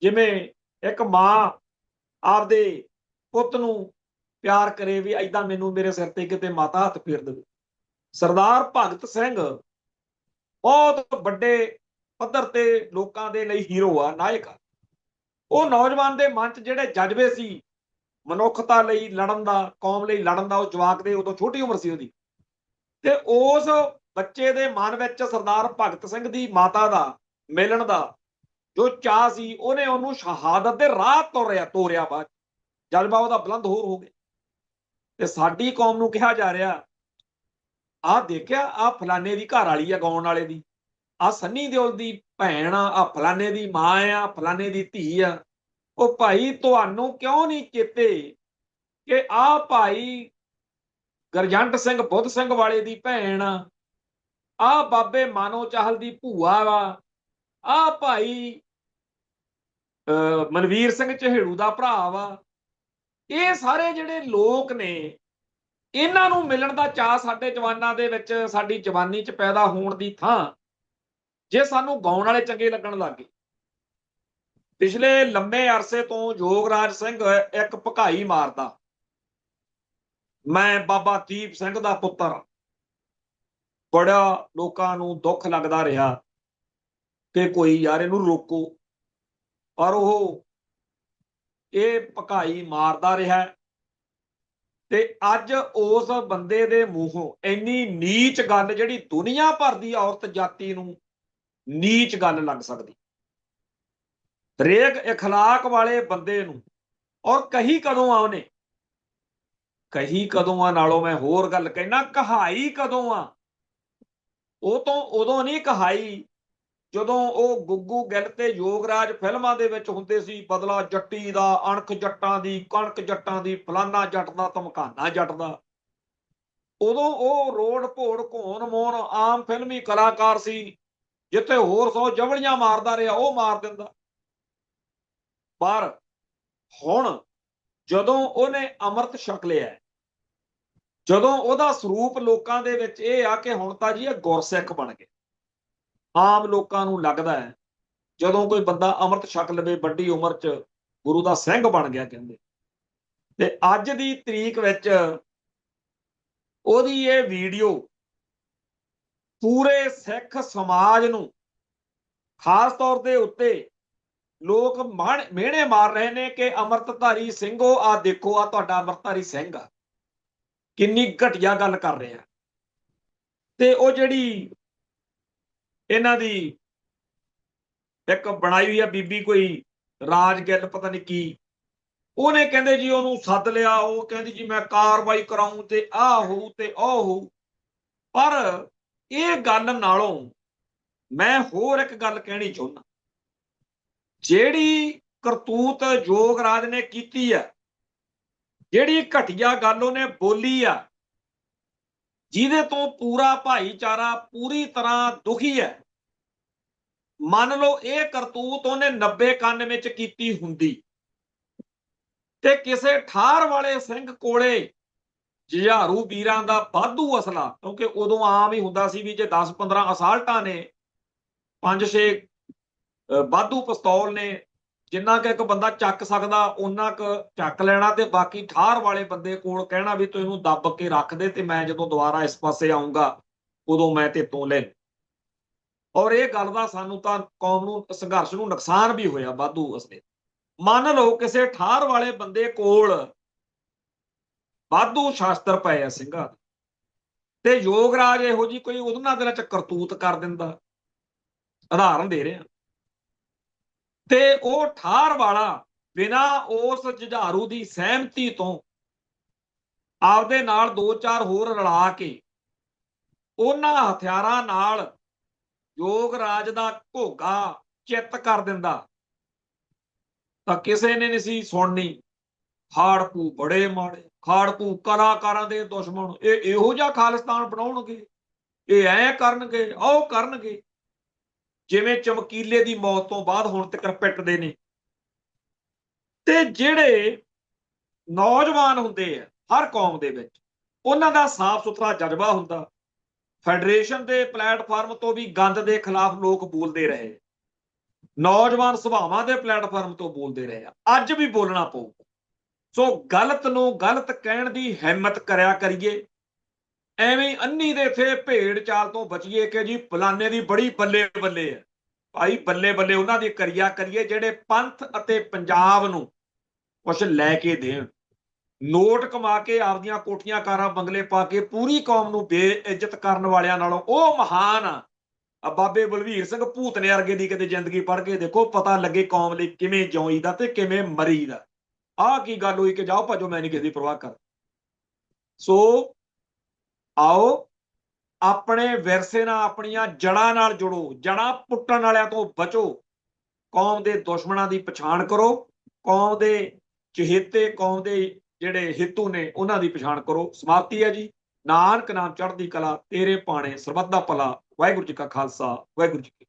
ਜਿਵੇਂ ਇੱਕ ਮਾਂ ਆਪਦੇ ਪੁੱਤ ਨੂੰ ਪਿਆਰ ਕਰੇ, ਵੀ ਏਦਾਂ ਮੈਨੂੰ ਮੇਰੇ ਸਿਰ ਤੇ ਕਿਤੇ ਮਾਤਾ ਹੱਥ ਫੇਰ ਦੇਵੇ। ਸਰਦਾਰ ਭਗਤ ਸਿੰਘ ਬਹੁਤ ਵੱਡੇ ਪੱਧਰ ਤੇ ਲੋਕਾਂ ਦੇ ਲਈ ਹੀਰੋ ਆ, ਨਾਇਕ ਆ। ਉਹ ਨੌਜਵਾਨ ਦੇ ਮਨ 'ਚ ਜਿਹੜੇ ਜਜ਼ਬੇ ਸੀ ਮਨੁੱਖਤਾ ਲਈ ਲੜਨ ਦਾ, ਕੌਮ ਲਈ ਲੜਨ ਦਾ, ਉਹ ਜਵਾਕ ਦੇ, ਉਦੋਂ ਛੋਟੀ ਉਮਰ ਸੀ ਉਹਦੀ, ਤੇ ਉਸ ਬੱਚੇ ਦੇ ਮਨ ਵਿੱਚ ਸਰਦਾਰ ਭਗਤ ਸਿੰਘ ਦੀ ਮਾਤਾ ਦਾ ਮਿਲਣ ਦਾ ਜੋ ਚਾਹ ਸੀ, ਉਹਨੇ ਉਹਨੂੰ ਸ਼ਹਾਦਤ ਦੇ ਰਾਹ ਤੋਰਿਆ। ਬਾਅਦ ਜਜ਼ਬਾ ਉਹਦਾ ਬੁਲੰਦ ਹੋਰ ਹੋ ਗਿਆ। ਤੇ ਸਾਡੀ ਕੌਮ ਨੂੰ ਕਿਹਾ ਜਾ ਰਿਹਾ, ਆਹ ਦੇਖਿਆ, ਆਹ ਫਲਾਨੇ ਦੀ ਘਰ ਵਾਲੀ ਆ, ਗਾਉਣ ਵਾਲੇ ਦੀ, ਆਹ ਸੰਨੀ ਦਿਓਲ ਦੀ ਭੈਣ ਆ, ਆਹ ਫਲਾਨੇ ਦੀ ਮਾਂ ਆ, ਫਲਾਨੇ ਦੀ ਧੀ ਆ। ਉਹ ਭਾਈ ਤੁਹਾਨੂੰ ਕਿਉਂ ਨਹੀਂ ਚੇਤੇ ਕਿ ਆਹ ਭਾਈ ਗਰਜੰਟ ਸਿੰਘ ਬੁੱਧ ਸਿੰਘ ਵਾਲੇ ਦੀ ਭੈਣ ਆ, ਆਹ ਬਾਬੇ ਮਾਨੋ ਚਾਹਲ ਦੀ ਭੂਆ ਵਾ, ਆਹ ਭਾਈ ਮਨਵੀਰ ਸਿੰਘ ਚਹੇੜੂ ਦਾ ਭਰਾ ਵਾ। ਇਹ ਸਾਰੇ ਜਿਹੜੇ ਲੋਕ ਨੇ, ਇਹਨਾਂ ਨੂੰ ਮਿਲਣ ਦਾ ਚਾਅ ਸਾਡੇ ਜਵਾਨਾਂ ਦੇ ਵਿੱਚ, ਸਾਡੀ ਜਵਾਨੀ 'ਚ ਪੈਦਾ ਹੋਣ ਦੀ ਥਾਂ ਜੇ ਸਾਨੂੰ ਗਾਉਣ ਵਾਲੇ ਚੰਗੇ ਲੱਗਣ ਲੱਗ ਗਏ। ਪਿਛਲੇ ਲੰਮੇ ਅਰਸੇ ਤੋਂ ਯੋਗਰਾਜ ਸਿੰਘ ਇੱਕ ਭਕਾਈ ਮਾਰਦਾ, ਮੈਂ ਬਾਬਾ ਦੀਪ ਸਿੰਘ ਦਾ ਪੁੱਤਰ। ਬੜਾ ਲੋਕਾਂ ਨੂੰ ਦੁੱਖ ਲੱਗਦਾ ਰਿਹਾ ਕਿ ਕੋਈ ਯਾਰ ਇਹਨੂੰ ਰੋਕੋ, ਪਰ ਉਹ ਇਹ ਭਕਾਈ ਮਾਰਦਾ ਰਿਹਾ। ਤੇ ਅੱਜ ਉਸ ਬੰਦੇ ਦੇ ਮੂੰਹੋਂ ਇੰਨੀ ਨੀਚ ਗੱਲ, ਜਿਹੜੀ ਦੁਨੀਆ ਭਰ ਦੀ ਔਰਤ ਜਾਤੀ ਨੂੰ ਨੀਚ ਗੱਲ ਲੱਗ ਸਕਦੀ, ਹਰੇਕ ਇਖਲਾਕ ਵਾਲੇ ਬੰਦੇ ਨੂੰ। ਔਰ ਕਹੀ ਕਦੋਂ ਆ ਉਹਨੇ, ਕਹੀ ਕਦੋਂ ਆ ਨਾਲੋਂ ਮੈਂ ਹੋਰ ਗੱਲ ਕਹਿਣਾ, ਕਹਾਈ ਕਦੋਂ ਆ। ਉਹ ਤੋਂ ਉਦੋਂ ਨਹੀਂ ਕਹਾਈ ਜਦੋਂ ਉਹ ਗੁੱਗੂ ਗਿੱਲ ਤੇ ਯੋਗਰਾਜ ਫਿਲਮਾਂ ਦੇ ਵਿੱਚ ਹੁੰਦੇ ਸੀ, ਬਦਲਾ ਜੱਟੀ ਦਾ, ਅਣਖ ਜੱਟਾਂ ਦੀ, ਕਣਕ ਜੱਟਾਂ ਦੀ, ਫਲਾਨਾ ਜੱਟ ਦਾ, ਧਮਕਾਨਾ ਜੱਟ ਦਾ। ਉਦੋਂ ਉਹ ਰੋਡ ਭੋੜ ਘੋਣ ਮੋਣ ਆਮ ਫਿਲਮੀ ਕਲਾਕਾਰ ਸੀ, ਜਿੱਥੇ ਹੋਰ 100 ਜਵਲੀਆਂ ਮਾਰਦਾ ਰਿਹਾ, ਉਹ ਮਾਰ ਦਿੰਦਾ। ਪਰ ਹੁਣ ਜਦੋਂ ਉਹਨੇ ਅੰਮ੍ਰਿਤ ਛਕ ਲਿਆ, ਜਦੋਂ ਉਹਦਾ ਸਰੂਪ ਲੋਕਾਂ ਦੇ ਵਿੱਚ ਇਹ ਆ ਕਿ ਹੁਣ ਤਾਂ ਜੀ ਇਹ ਗੁਰਸਿੱਖ ਬਣ ਗਏ। ਆਮ ਲੋਕਾਂ ਨੂੰ ਲੱਗਦਾ ਹੈ ਜਦੋਂ ਕੋਈ ਬੰਦਾ ਅੰਮ੍ਰਿਤ ਛਕ ਲਵੇ ਵੱਡੀ ਉਮਰ 'ਚ, ਗੁਰੂ ਦਾ ਸਿੰਘ ਬਣ ਗਿਆ ਕਹਿੰਦੇ। ਤੇ ਅੱਜ ਦੀ ਤਰੀਕ ਵਿੱਚ ਉਹਦੀ ਇਹ ਵੀਡੀਓ ਪੂਰੇ ਸਿੱਖ ਸਮਾਜ ਨੂੰ, ਖਾਸ ਤੌਰ ਦੇ ਉੱਤੇ ਲੋਕ ਮਿਹਣੇ ਮਾਰ ਰਹੇ ਨੇ ਕਿ ਅੰਮ੍ਰਿਤਧਾਰੀ ਸਿੰਘੋ, ਆ ਦੇਖੋ, ਆ ਤੁਹਾਡਾ ਅੰਮ੍ਰਿਤਧਾਰੀ ਸਿੰਘ ਆ। ਕਿੰਨੀ ਘਟੀਆ ਗੱਲ ਕਰ ਰਿਹਾ। ਤੇ ਉਹ ਜਿਹੜੀ ਇਹਨਾਂ ਦੀ ਇੱਕ ਬਣਾਈ ਹੋਈ ਆ ਬੀਬੀ, ਕੋਈ ਰਾਜ ਗਿੱਲ ਪਤਾ ਨਹੀਂ ਕੀ, ਉਹਨੇ ਕਹਿੰਦੇ ਜੀ ਉਹਨੂੰ ਸੱਦ ਲਿਆ, ਉਹ ਕਹਿੰਦੀ ਜੀ ਮੈਂ ਕਾਰਵਾਈ ਕਰਾਉਂ ਤੇ ਆਹ ਹੋਊ ਤੇ ਉਹ ਹੋਊ। ਪਰ ਇਹ ਗੱਲ ਨਾਲੋਂ ਮੈਂ ਹੋਰ ਇੱਕ ਗੱਲ ਕਹਿਣੀ ਚਾਹੁੰਦਾ, ਜਿਹੜੀ ਕਰਤੂਤ ਯੋਗਰਾਜ ਨੇ ਕੀਤੀ ਆ, ਜਿਹੜੀ ਘਟੀਆ ਗੱਲ ਉਹਨੇ ਬੋਲੀ ਆ, ਜਿਹਦੇ ਤੋਂ ਪੂਰਾ ਭਾਈਚਾਰਾ ਪੂਰੀ ਤਰ੍ਹਾਂ ਦੁਖੀ ਹੈ। ਮੰਨ ਲਓ ਇਹ ਕਰਤੂਤ ਉਹਨੇ 90-91 ਵਿੱਚ ਕੀਤੀ ਹੁੰਦੀ ਤੇ ਕਿਸੇ ਠਾਰ ਵਾਲੇ ਸਿੰਘ ਕੋਲੇ ਜੁਝਾਰੂ ਵੀਰਾਂ ਦਾ ਵਾਧੂ ਅਸਲਾ, ਕਿਉਂਕਿ ਉਦੋਂ ਆਮ ਹੀ ਹੁੰਦਾ ਸੀ ਵੀ ਜੇ 10-15 ਅਸਾਲਟਾਂ ਨੇ, 5-6 ਵਾਧੂ ਪਿਸਤੌਲ ਨੇ, ਜਿੰਨਾ ਕਿ ਇੱਕ ਬੰਦਾ ਚੱਕ ਸਕਦਾ ਉਹਨਾਂ ਕੁ ਚੱਕ ਲੈਣਾ, ਤੇ ਬਾਕੀ ਠਾਰ ਵਾਲੇ ਬੰਦੇ ਕੋਲ ਕਹਿਣਾ ਵੀ ਤੂੰ ਇਹਨੂੰ ਦੱਬ ਕੇ ਰੱਖ ਦੇ ਤੇ ਮੈਂ ਜਦੋਂ ਦੁਬਾਰਾ ਇਸ ਪਾਸੇ ਆਉਂਗਾ ਉਦੋਂ ਮੈਂ ਤੇ ਤੋਂ ਲੈ। ਔਰ ਇਹ ਗੱਲ ਦਾ ਸਾਨੂੰ ਤਾਂ ਕੌਮ ਨੂੰ, ਸੰਘਰਸ਼ ਨੂੰ ਨੁਕਸਾਨ ਵੀ ਹੋਇਆ ਵਾਧੂ ਅਸਲੇ। ਮੰਨ ਲਓ ਕਿਸੇ ਠਾਰ ਵਾਲੇ ਬੰਦੇ ਕੋਲ ਵਾਧੂ ਸ਼ਾਸਤਰ ਪਏ ਆ ਸਿੰਘਾਂ ਦੇ, ਤੇ ਯੋਗਰਾਜ ਇਹੋ ਜੀ ਕੋਈ ਉਹਨਾਂ ਦੇ ਵਿੱਚ ਕਰਤੂਤ ਕਰ ਦਿੰਦਾ, ਉਦਾਹਰਨ ਦੇ ਰਿਹਾ, ਤੇ ਉਹ ਠਾਰ ਵਾਲਾ ਬਿਨਾਂ ਉਸ ਜੁਝਾਰੂ ਦੀ ਸਹਿਮਤੀ ਤੋਂ ਆਪਦੇ ਨਾਲ 2-4 ਹੋਰ ਰਲਾ ਕੇ ਉਹਨਾਂ ਹਥਿਆਰਾਂ ਨਾਲ ਯੋਗਰਾਜ ਦਾ ਘੋਗਾ ਚਿੱਤ ਕਰ ਦਿੰਦਾ, ਤਾਂ ਕਿਸੇ ਨੇ ਨਹੀਂ ਸੀ ਸੁਣਨੀ। ਖਾੜਕੂ ਬੜੇ ਮਾੜੇ, ਖਾੜਕੂ ਕਲਾਕਾਰਾਂ ਦੇ ਦੁਸ਼ਮਣ, ਇਹ ਇਹੋ ਜਿਹਾ ਖਾਲਿਸਤਾਨ ਬਣਾਉਣਗੇ, ਇਹ ਐ ਕਰਨਗੇ, ਉਹ ਕਰਨਗੇ, ਜਿਵੇਂ ਚਮਕੀਲੇ ਦੀ ਮੌਤ ਤੋਂ ਬਾਅਦ ਹੁਣ ਤੱਕ ਪਿੱਟਦੇ ਨੇ। ਤੇ ਜਿਹੜੇ ਨੌਜਵਾਨ ਹੁੰਦੇ ਆ ਹਰ ਕੌਮ ਦੇ ਵਿੱਚ, ਉਹਨਾਂ ਦਾ ਸਾਫ਼ ਸੁਥਰਾ ਜਜ਼ਬਾ ਹੁੰਦਾ। ਫੈਡਰੇਸ਼ਨ ਦੇ ਪਲੇਟਫਾਰਮ ਤੋਂ ਵੀ ਗੰਦ ਦੇ ਖਿਲਾਫ ਲੋਕ ਬੋਲਦੇ ਰਹੇ, ਨੌਜਵਾਨ ਸਭਾਵਾਂ ਦੇ ਪਲੇਟਫਾਰਮ ਤੋਂ ਬੋਲਦੇ ਰਹੇ ਆ, ਅੱਜ ਵੀ ਬੋਲਣਾ ਪਊਗਾ। ਸੋ ਗਲਤ ਨੂੰ ਗਲਤ ਕਹਿਣ ਦੀ ਹਿੰਮਤ ਕਰਿਆ ਕਰੀਏ, ਐਵੇਂ ਅੰਨੀ ਦੇ ਥੇ ਭੇਡ ਚਾਲ ਤੋਂ ਬਚੀਏ ਕਿ ਜੀ ਫਲਾਨੇ ਦੀ ਬੜੀ ਬੱਲੇ ਬੱਲੇ ਹੈ। ਭਾਈ ਬੱਲੇ ਬੱਲੇ ਉਹਨਾਂ ਦੀ ਕਰਿਆ ਕਰੀਏ ਜਿਹੜੇ ਪੰਥ ਅਤੇ ਪੰਜਾਬ ਨੂੰ ਕੁਛ ਲੈ ਕੇ ਦੇਣ। ਨੋਟ ਕਮਾ ਕੇ ਆਪਦੀਆਂ ਕੋਠੀਆਂ ਕਾਰਾਂ ਬੰਗਲੇ ਪਾ ਕੇ ਪੂਰੀ ਕੌਮ ਨੂੰ ਬੇਇੱਜ਼ਤ ਕਰਨ ਵਾਲਿਆਂ ਨਾਲੋਂ ਉਹ ਮਹਾਨ ਆ ਬਾਬੇ ਬਲਵੀਰ ਸਿੰਘ ਭੂਤਨੇ ਵਰਗੇ ਦੀ ਕਿਤੇ ਜ਼ਿੰਦਗੀ ਪੜ੍ਹ ਕੇ ਦੇਖੋ, ਪਤਾ ਲੱਗੇ ਕੌਮ ਲਈ ਕਿਵੇਂ ਜਿਉਈਦਾ ਤੇ ਕਿਵੇਂ ਮਰੀਦਾ। ਆਹ ਕੀ ਗੱਲ ਹੋਈ ਕਿ ਜਾਓ ਭੱਜੋ, ਮੈਂ ਨਹੀਂ ਕਿਸੇ ਦੀ ਪਰਵਾਹ ਕਰ। ਸੋ ਆਓ ਆਪਣੇ ਵਿਰਸੇ ਨਾਲ, ਆਪਣੀਆਂ ਜੜ੍ਹਾਂ ਨਾਲ ਜੁੜੋ, ਜੜ੍ਹਾਂ ਪੁੱਟਣ ਵਾਲਿਆਂ ਤੋਂ ਬਚੋ, ਕੌਮ ਦੇ ਦੁਸ਼ਮਣਾਂ ਦੀ ਪਛਾਣ ਕਰੋ, ਕੌਮ ਦੇ ਚਹੇਤੇ, ਕੌਮ ਦੇ ਜਿਹੜੇ ਹਿੱਤੂ ਨੇ ਉਹਨਾਂ ਦੀ ਪਛਾਣ ਕਰੋ। ਸਮਾਪਤੀ ਹੈ ਜੀ। ਨਾਨਕ ਨਾਮ ਚੜ੍ਹਦੀ ਕਲਾ, ਤੇਰੇ ਪਾਣੇ ਸਰਬੱਤ ਦਾ ਭਲਾ। ਵਾਹਿਗੁਰੂ ਜੀ ਕਾ ਖਾਲਸਾ, ਵਾਹਿਗੁਰੂ ਜੀ ਕੀ